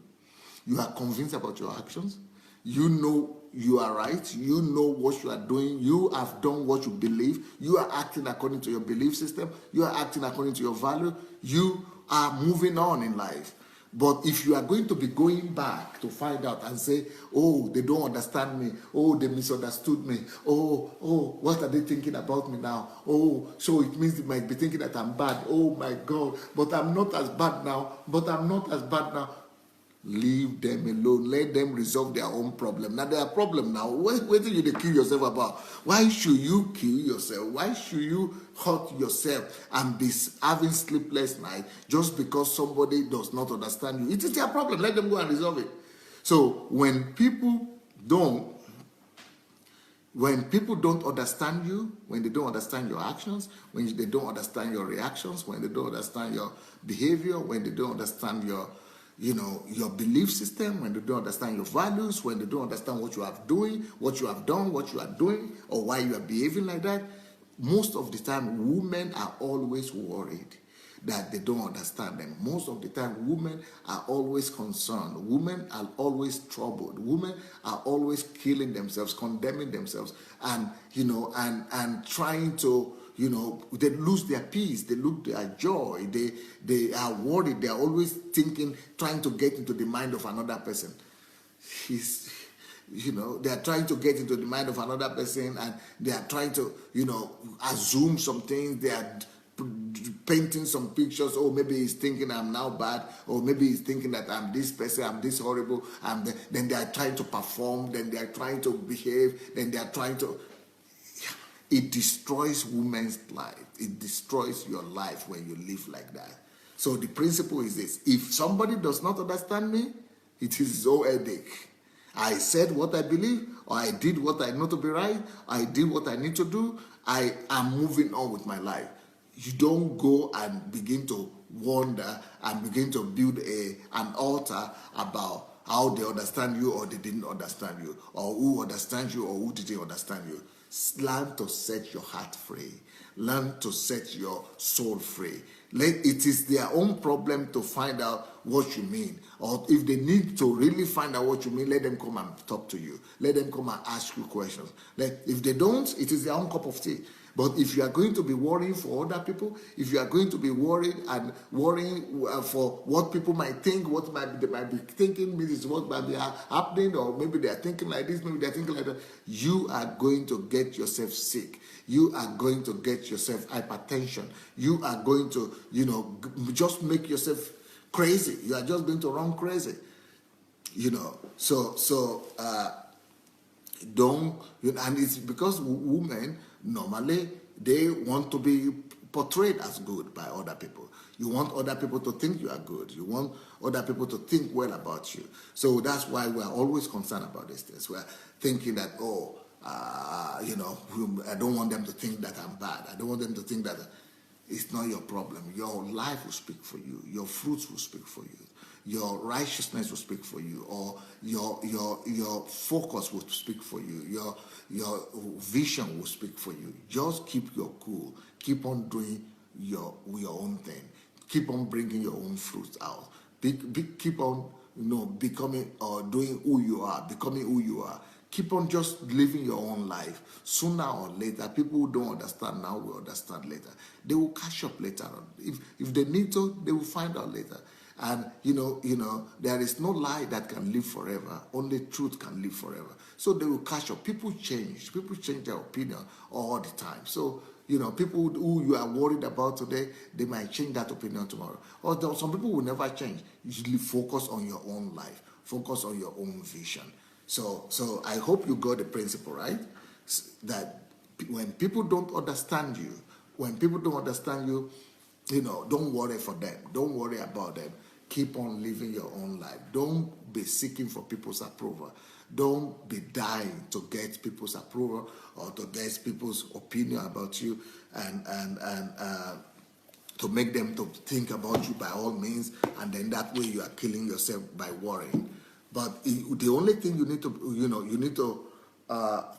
You are convinced about your actions. You know you are right. You know what you are doing. You have done what you believe. You are acting according to your belief system. You are acting according to your value. You are moving on in life. But if you are going to be going back to find out and say, oh, they don't understand me. Oh, they misunderstood me. Oh, what are they thinking about me now? Oh, so it means they might be thinking that I'm bad. Oh my God, but I'm not as bad now. Leave them alone. Let them resolve their own problem. Now, their problem now, what do you kill yourself about? Why should you kill yourself? Why should you hurt yourself and be having sleepless night just because somebody does not understand you? It is their problem. Let them go and resolve it. So when people don't understand you, when they don't understand your actions, when they don't understand your reactions, when they don't understand your behavior, when they don't understand your belief system, when they don't understand your values, when they don't understand what you are doing, what you have done, what you are doing, or why you are behaving like that, most of the time, women are always worried that they don't understand them. Most of the time, women are always concerned. Women are always troubled. Women are always killing themselves, condemning themselves, and trying to, they lose their peace, they lose their joy, they are worried, they are always thinking, trying to get into the mind of another person. They are trying to get into the mind of another person, and they are trying to, assume some things. They are painting some pictures. Oh, maybe he's thinking I'm now bad, or maybe he's thinking that I'm this person, I'm this horrible, and then they are trying to perform, then they are trying to behave, then they are trying to... It destroys women's life. It destroys your life when you live like that. So the principle is this: if somebody does not understand me, it is his own headache. I said what I believe, or I did what I know to be right, I did what I need to do, I am moving on with my life. You don't go and begin to wonder and begin to build an altar about how they understand you or they didn't understand you, or who understands you or who didn't understand you. Learn to set your heart free. Learn to set your soul free. It is their own problem to find out what you mean. Or if they need to really find out what you mean, let them come and talk to you. Let them come and ask you questions. If they don't, it is their own cup of tea. But if you are going to be worrying for other people, if you are going to be worrying for what people might think, they might be thinking, this is what might be happening, or maybe they are thinking like this, maybe they are thinking like that, you are going to get yourself sick. You are going to get yourself hypertension. You are going to, just make yourself crazy. You are just going to run crazy. And it's because women normally they want to be portrayed as good by other people. You want other people to think you are good. You want other people to think well about you. So that's why we're always concerned about these things. We're thinking that, I don't want them to think that I'm bad. I don't want them to think that it's not your problem. Your life will speak for you. Your fruits will speak for you. Your righteousness will speak for you, or your focus will speak for you. Your vision will speak for you. Just keep your cool. Keep on doing your own thing. Keep on bringing your own fruits out. Keep on becoming or doing who you are, becoming who you are. Keep on just living your own life. Sooner or later, people who don't understand now will understand later. They will catch up later on. If they need to, they will find out later. And there is no lie that can live forever. Only truth can live forever. So they will catch up. People change their opinion all the time. So people who you are worried about today, they might change that opinion tomorrow. Or some people will never change. Usually focus on your own life. Focus on your own vision. So I hope you got the principle right. That when people don't understand you, don't worry for them. Don't worry about them. Keep on living your own life. Don't be seeking for people's approval. Don't be dying to get people's approval or to get people's opinion about you and to make them to think about you by all means, and then that way you are killing yourself by worrying. But the only thing you need to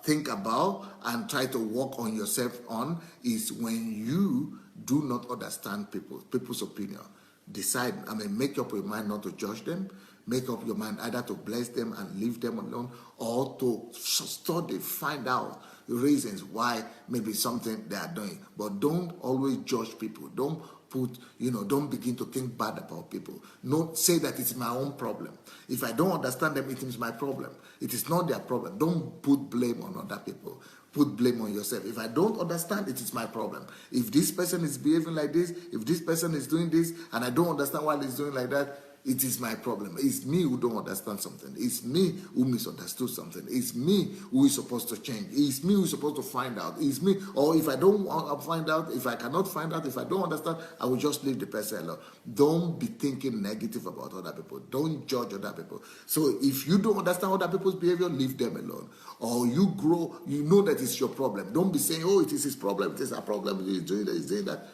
think about and try to work on yourself on is when you do not understand people's opinion. Make up your mind not to judge them. make up your mind either to bless them and leave them alone, or to study, find out reasons why maybe something they are doing. But don't always judge people. Don't don't begin to think bad about people. Not say that it's my own problem. If I don't understand them, it is my problem. It is not their problem. Don't put blame on other people. Put blame on yourself. If I don't understand, it is my problem. If this person is behaving like this, if this person is doing this, and I don't understand why he's doing like that, it is my problem. It's me who don't understand something. It's me who misunderstood something. It's me who is supposed to change. It's me who is supposed to find out. It's me. Or if I don't find out, if I cannot find out, if I don't understand, I will just leave the person alone. Don't be thinking negative about other people. Don't judge other people. So if you don't understand other people's behavior, leave them alone. Or you grow, you know that it's your problem. Don't be saying, oh, it is his problem, it is our problem, he's doing that, he's doing that.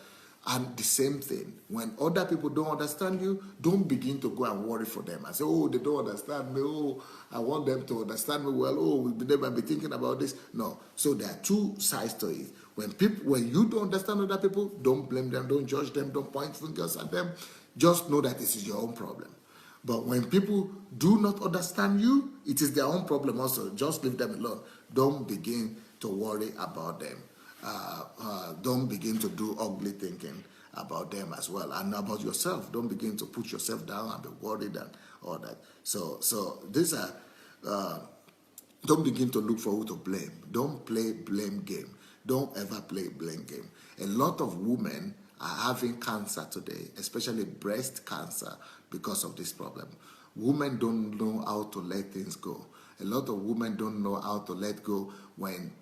And the same thing, when other people don't understand you, don't begin to go and worry for them and say, oh, they don't understand me. Oh, I want them to understand me well. Oh, they might be thinking about this. No. So there are two sides to it. When you don't understand other people, don't blame them, don't judge them, don't point fingers at them. Just know that this is your own problem. But when people do not understand you, it is their own problem also. Just leave them alone. Don't begin to worry about them. Don't begin to do ugly thinking about them as well, and about yourself. Don't begin to put yourself down and be worried and all that. So these are. Don't begin to look for who to blame. Don't play blame game. Don't ever play blame game. A lot of women are having cancer today, especially breast cancer, because of this problem. Women don't know how to let things go. A lot of women don't know how to let go when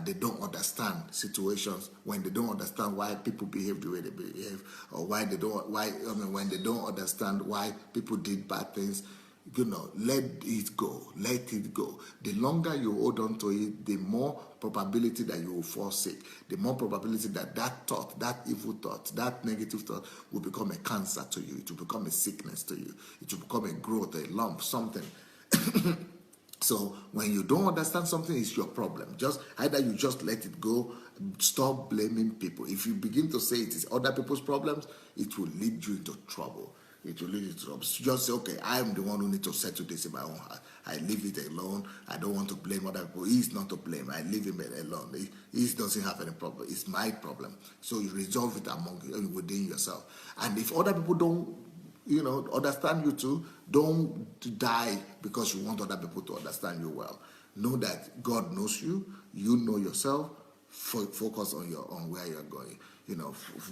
they don't understand situations, when they don't understand why people behave the way they behave, or when they don't understand why people did bad things. Let it go. Let it go. The longer you hold on to it, the more probability that you will fall sick. The more probability that thought, that evil thought, that negative thought will become a cancer to you. It will become a sickness to you. It will become a growth, a lump, something. So when you don't understand something, it's your problem. Either you just let it go, stop blaming people. If you begin to say it is other people's problems, it will lead you into trouble. It will lead you to trouble. Just say, okay, I am the one who needs to settle this in my own heart. I leave it alone. I don't want to blame other people. He's not to blame. I leave him alone. He doesn't have any problem. It's my problem. So you resolve it within yourself. And if other people don't understand you too, don't die because you want other people to understand you well. Know that God knows you. You know yourself. Focus on where you're going.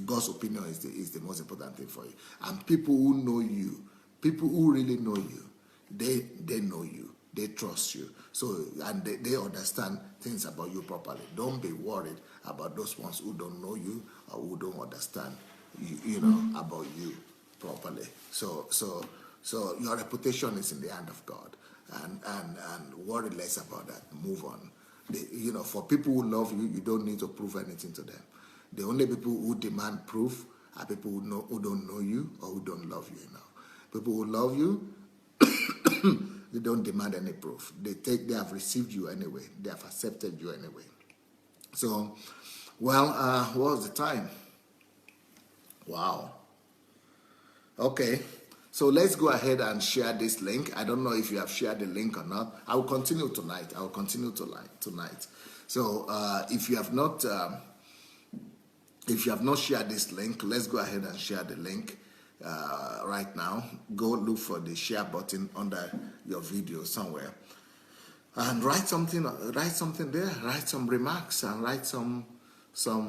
God's opinion is the most important thing for you. And people who know you, people who really know you, they know you. They trust you. So, and they understand things about you properly. Don't be worried about those ones who don't know you or who don't understand about you properly. So your reputation is in the hand of God, and worry less about that. Move on. For people who love you, you don't need to prove anything to them. The only people who demand proof are people who don't know you or who don't love you enough. People who love you, they don't demand any proof. They have received you anyway. They have accepted you anyway. So, what was the time? Wow. Okay, so let's go ahead and share this link. I don't know if you have shared the link or not. I will continue tonight. Tonight. So if you have not shared this link, let's go ahead and share the link right now. Go look for the share button under your video somewhere, and write something there. Write some remarks and write some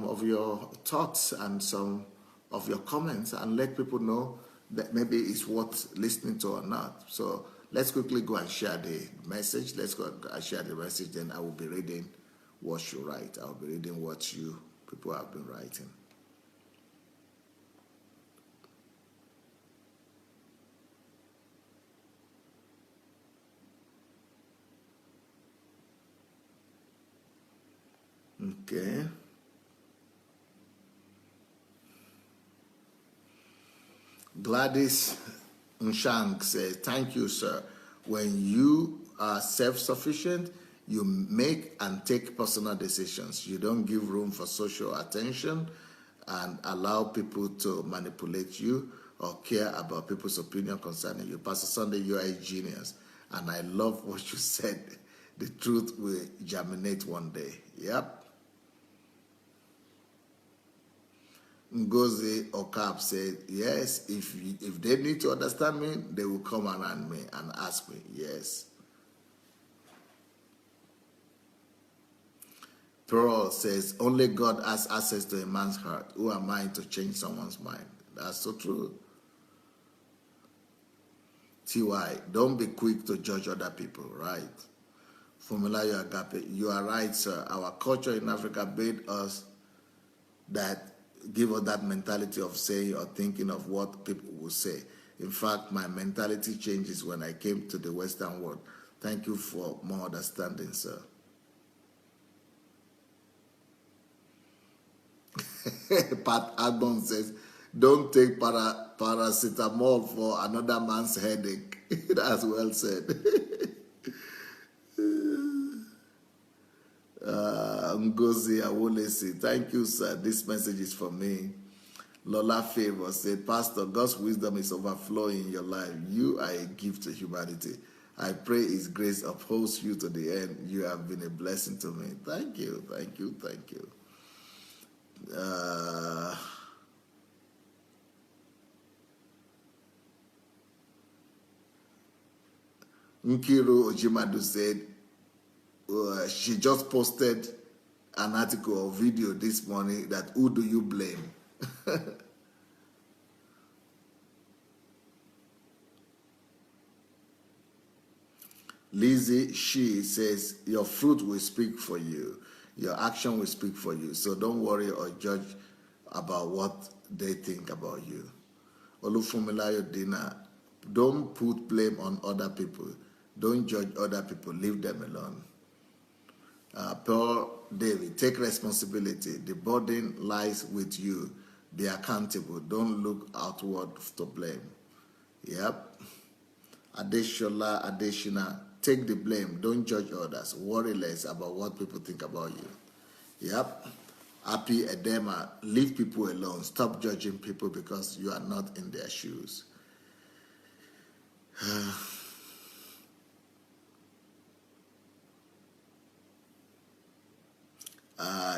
of your thoughts and some of your comments, and let people know that maybe it's worth listening to or not. So let's quickly go and share the message. Let's go and share the message. Then I will be reading what you write. I will be reading what you people have been writing. Okay. Gladys Nshank says, thank you, sir. When you are self-sufficient, you make and take personal decisions. You don't give room for social attention and allow people to manipulate you or care about people's opinion concerning you. Pastor Sandey, you are a genius, and I love what you said. The truth will germinate one day. Yep. Ngozi Okap said, yes, if they need to understand me, they will come around me and ask me. Yes. Pearl says, only God has access to a man's heart. Who am I to change someone's mind? That's so true. TY, don't be quick to judge other people, right? Formulayo Agape, you are right, sir. Our culture in Africa made us give us that mentality of saying or thinking of what people will say. In fact, my mentality changes when I came to the Western world. Thank you for more understanding, sir. Pat Albon says, don't take paracetamol for another man's headache. That's well said. Ngozi Awolesi, thank you, sir. This message is for me. Lola Favor said, Pastor, God's wisdom is overflowing in your life. You are a gift to humanity. I pray His grace upholds you to the end. You have been a blessing to me. Thank you, thank you, thank you. Nkiru Ojimadu said, she just posted an article or video this morning that who do you blame? Lizzie, she says, your fruit will speak for you. Your action will speak for you. So don't worry or judge about what they think about you. Olufumilayo Dina, don't put blame on other people. Don't judge other people. Leave them alone. Paul David, take responsibility. The burden lies with you. Be accountable. Don't look outward to blame. Yep. Adeshola Adeshina, take the blame. Don't judge others. Worry less about what people think about you. Yep. Happy Edema, leave people alone. Stop judging people because you are not in their shoes.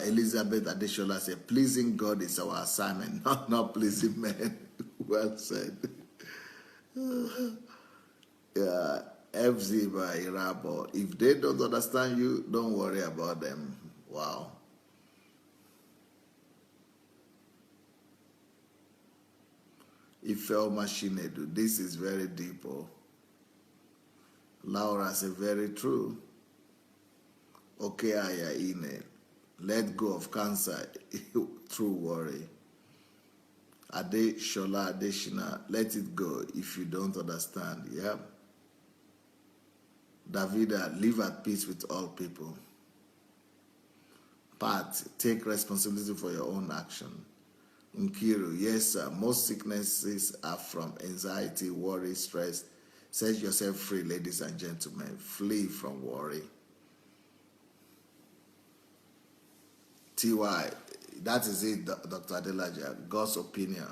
Elizabeth Adeshola said, pleasing God is our assignment, not pleasing men. Well said. FZ by Irabo, if they don't understand you, don't worry about them. Wow. Ifel Machinedu, this is very deep. Oh. Laura said, very true. Okay, Aya Ine, let go of cancer through worry. Ade Shola Adeshina, let it go if you don't understand. Yeah. Davida, live at peace with all people. Pat, take responsibility for your own action. Nkiru, yes, sir. Most sicknesses are from anxiety, worry, stress. Set yourself free, ladies and gentlemen. Flee from worry. TY, that is it, Dr. Adelaja. God's opinion.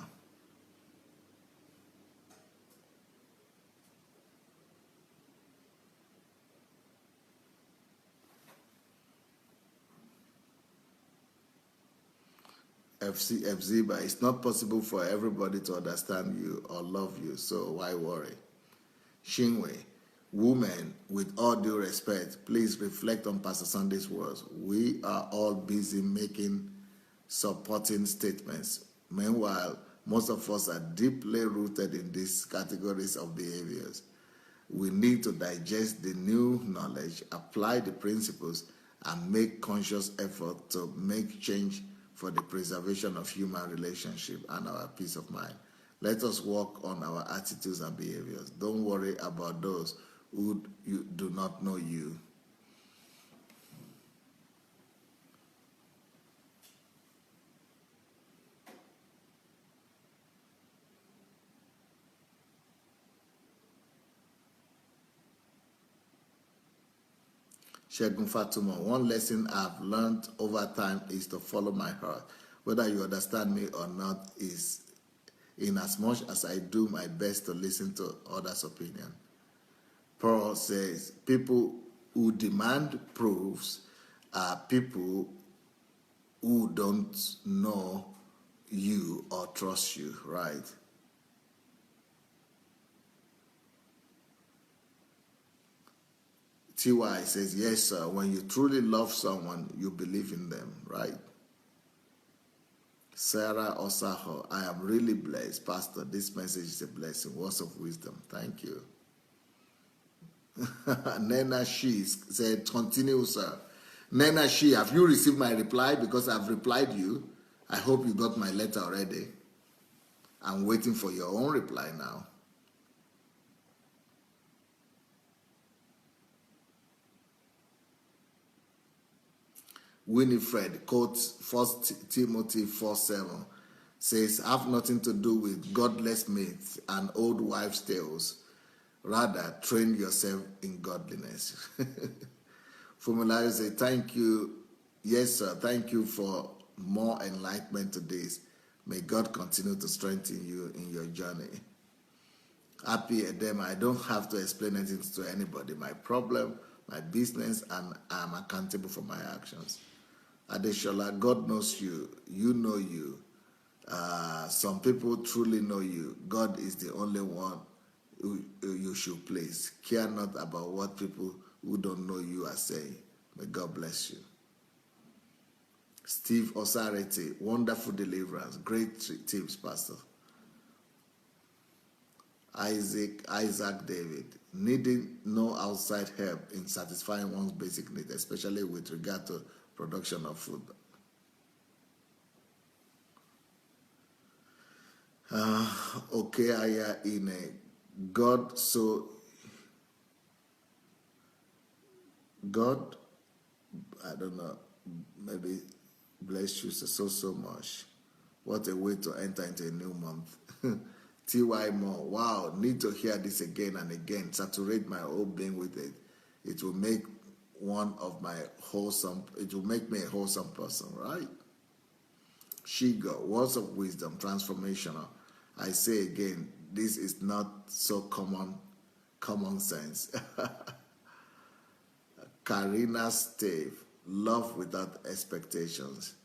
FZBA, it's not possible for everybody to understand you or love you, so why worry? Shinwe, women, with all due respect, please reflect on Pastor Sunday's words. We are all busy making supporting statements. Meanwhile, most of us are deeply rooted in these categories of behaviors. We need to digest the new knowledge, apply the principles, and make conscious effort to make change for the preservation of human relationship and our peace of mind. Let us work on our attitudes and behaviors. Don't worry about those who do not know you. Shegun Fatuma, one lesson I've learned over time is to follow my heart. Whether you understand me or not is in as much as I do my best to listen to others' opinion. Paul says, people who demand proofs are people who don't know you or trust you, right? T.Y. says, yes, sir, when you truly love someone, you believe in them, right? Sarah Osaho, I am really blessed. Pastor, this message is a blessing. Words of wisdom. Thank you. Nena Shi said, continue, sir. Nena Shi, have you received my reply? Because I've replied you. I hope you got my letter already. I'm waiting for your own reply now. Winifred quotes 1 Timothy 4:7, says, have nothing to do with godless myths and old wives' tales. Rather, train yourself in godliness. Fumulayo says, thank you. Yes, sir. Thank you for more enlightenment to this. May God continue to strengthen you in your journey. Happy Edema, I don't have to explain anything to anybody. My problem, my business, and I'm accountable for my actions. Adeshola, God knows you. You know you. Some people truly know you. God is the only one who you should please. Care not about what people who don't know you are saying. May God bless you. Steve Osarete, wonderful deliverance. Great tips, Pastor. Isaac David, needing no outside help in satisfying one's basic needs, especially with regard to production of food. Okay, Aya in a God, I don't know, maybe bless you so much. What a way to enter into a new month. T.Y. Moore, wow, need to hear this again and again. Saturate my whole being with it. It will make it will make me a wholesome person, right? Shigo, words of wisdom, transformational. I say again, this is not so common sense. Karina Stave, love without expectations.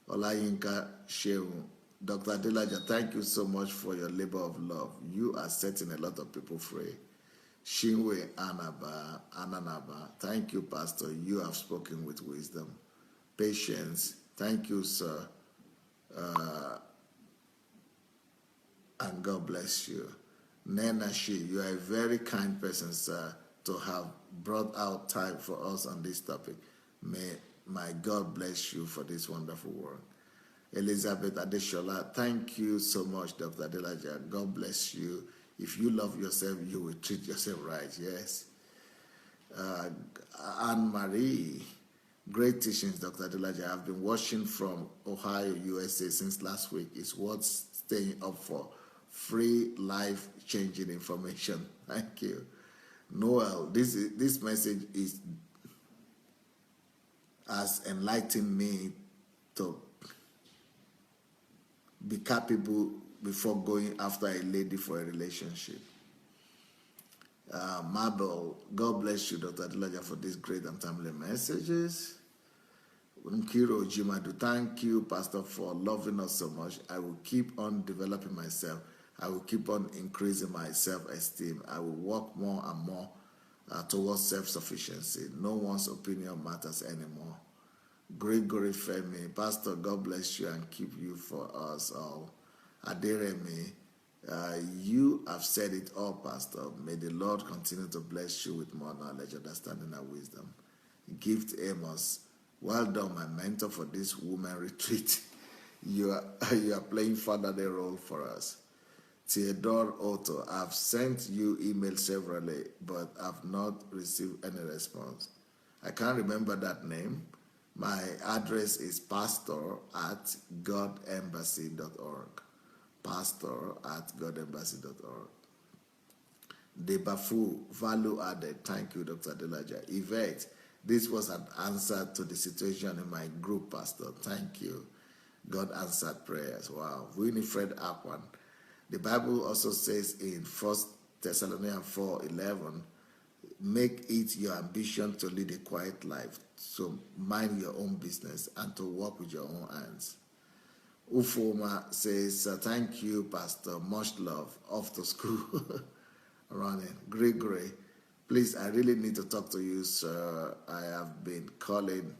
Olayinka Shehu, Dr. Adelaja, thank you so much for your labor of love. You are setting a lot of people free. Shinwe Ananaba, thank you, Pastor. You have spoken with wisdom. Patience, thank you, sir. And God bless you. Nena Shi, you are a very kind person, sir, to have brought out time for us on this topic. May my God bless you for this wonderful work. Elizabeth Adeshola, thank you so much, Dr. Adelaja. God bless you. If you love yourself, you will treat yourself right, yes. Anne-Marie, great teachings, Dr. Adelaja. I've been watching from Ohio, USA since last week. It's worth staying up for. Free, life-changing information. Thank you. Noel, this message has enlightened me to be capable before going after a lady for a relationship. Mabel, God bless you, Dr. Adelaja, for these great and timely messages. Nkiro Jimadu, thank you, Pastor, for loving us so much. I will keep on developing myself. I will keep on increasing my self-esteem. I will work more and more towards self-sufficiency. No one's opinion matters anymore. Gregory Femi, Pastor, God bless you and keep you for us all. Aderemi, you have said it all, Pastor. May the Lord continue to bless you with more knowledge, understanding, and wisdom. Gift Amos, well done, my mentor, for this woman retreat. You are playing fatherly role for us. Theodore Otto, I've sent you emails severally, but I've not received any response. I can't remember that name. My address is pastor@godembassy.org. pastor@godembassy.org. Debafu, value added. Thank you, Dr. Adelaja. Yvette, this was an answer to the situation in my group, Pastor. Thank you. God answered prayers. Wow. Winifred Akwan, The Bible also says in 1 Thessalonians 4:11, make it your ambition to lead a quiet life, so mind your own business and to work with your own hands. Ufoma says, thank you, Pastor. Much love. Off to school. Running. Gregory, please, I really need to talk to you, sir. I have been calling.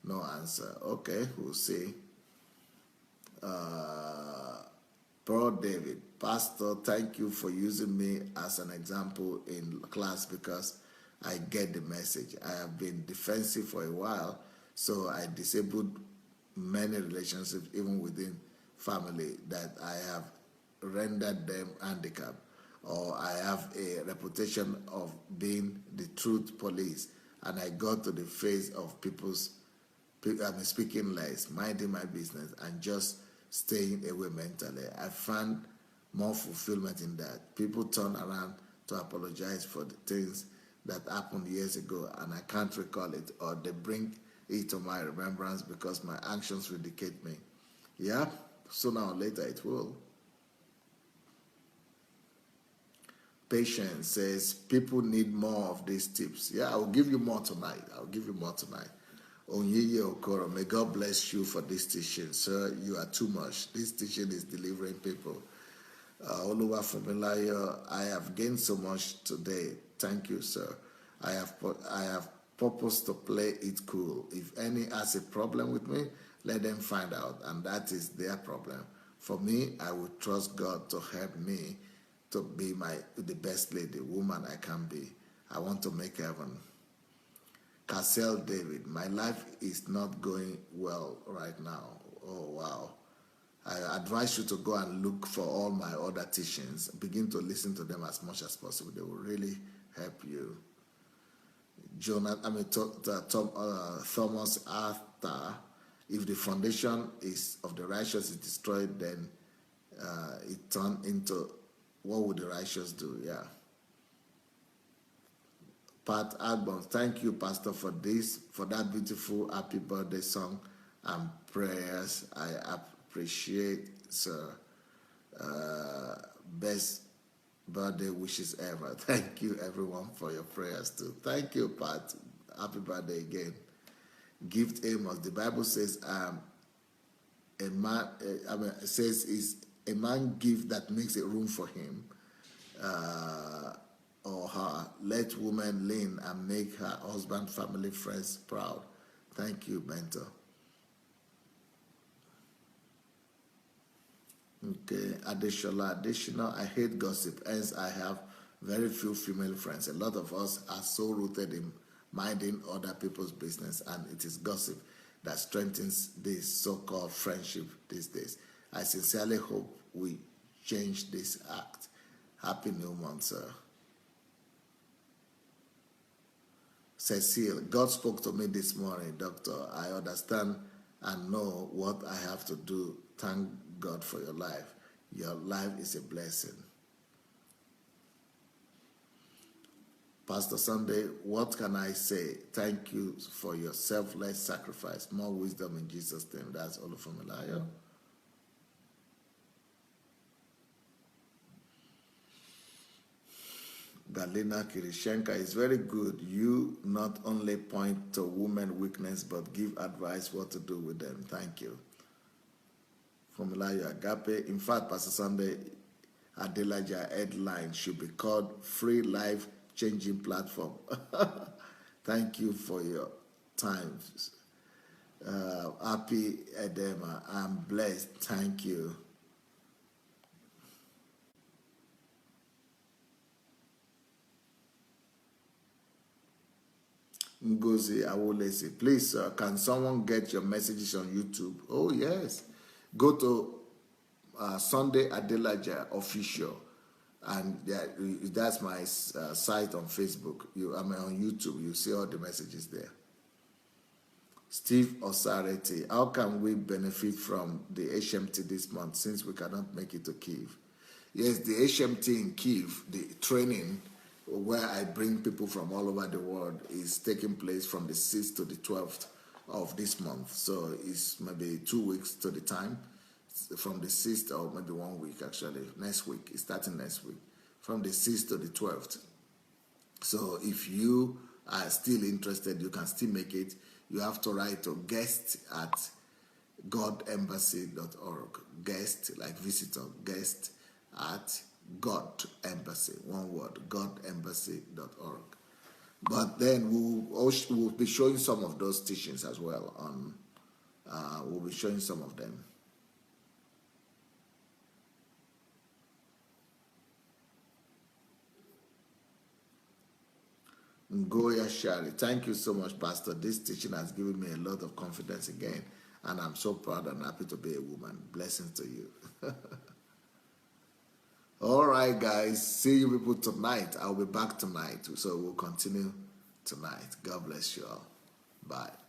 No answer. Okay, we'll see. Paul David, Pastor, thank you for using me as an example in class because I get the message. I have been defensive for a while, so I disabled many relationships, even within family, that I have rendered them handicapped, or I have a reputation of being the truth police, and I got to the face of speaking less, minding my business, and just staying away mentally. I found more fulfillment in that. People turn around to apologize for the things that happened years ago, and I can't recall it, or they bring it to my remembrance because my actions vindicate me. Yeah, sooner or later it will. Patience says, people need more of these tips. Yeah, I'll give you more tonight. Onyeye Okoro, may God bless you for this teaching. Sir, you are too much. This teaching is delivering people. Oluwa Fumilayo, I have gained so much today. Thank you, sir. I have purpose to play it cool. If any has a problem with me, let them find out, and that is their problem. For me, I would trust God to help me to be the best lady, woman I can be. I want to make heaven. Cassell David, my life is not going well right now. Oh, wow. I advise you to go and look for all my other teachings. Begin to listen to them as much as possible. They will really help you. Thomas Arthur, if the foundation of the righteous is destroyed, then it turned into, what would the righteous do? Yeah. Pat Agbon, thank you, Pastor, for that beautiful happy birthday song and prayers. I appreciate, sir. Best birthday wishes ever. Thank you, everyone, for your prayers too. Thank you, Pat. Happy birthday again. Gift Amos. The Bible says, is a man gift that makes a room for him or her. Let women lean and make her husband, family, friends proud. Thank you, mentor. Okay, additional, I hate gossip, hence I have very few female friends. A lot of us are so rooted in minding other people's business, and it is gossip that strengthens this so-called friendship these days. I sincerely hope we change this act. Happy New Month, sir. Cecile, God spoke to me this morning, Doctor. I understand and know what I have to do. Thank God for your life. Your life is a blessing. Pastor Sandey, what can I say? Thank you for your selfless sacrifice. More wisdom in Jesus' name. That's all from Elijah. Galina Kirishenka is very good. You not only point to women's weakness, but give advice what to do with them. Thank you. From Elijah Agape. In fact, Pastor Sunday, Adelaja headline should be called Free Life Changing Platform. Thank you for your time. Happy Edema. I'm blessed. Thank you. Ngozi Awolese, please, can someone get your messages on YouTube? Oh, yes. Go to Sunday Adelaja Official, and that's my site on Facebook. On YouTube. You see all the messages there. Steve Osarete, how can we benefit from the HMT this month since we cannot make it to Kyiv? Yes, the HMT in Kyiv, the training where I bring people from all over the world, is taking place from the 6th to the 12th of this month. So it's maybe 2 weeks to the time. from the 6th, or maybe 1 week actually, next week. It's starting next week, from the 6th to the 12th. So if you are still interested, you can still make it. You have to write to guest@godembassy.org. Guest, like visitor, guest at God Embassy, one word, godembassy.org. But then we'll be showing some of those teachings as well on. We'll be showing some of them. Ngoya Shari, thank you so much, Pastor. This teaching has given me a lot of confidence again, and I'm so proud and happy to be a woman. Blessings to you. All right, guys. See you people tonight. I'll be back tonight, so we'll continue tonight. God bless you all. Bye.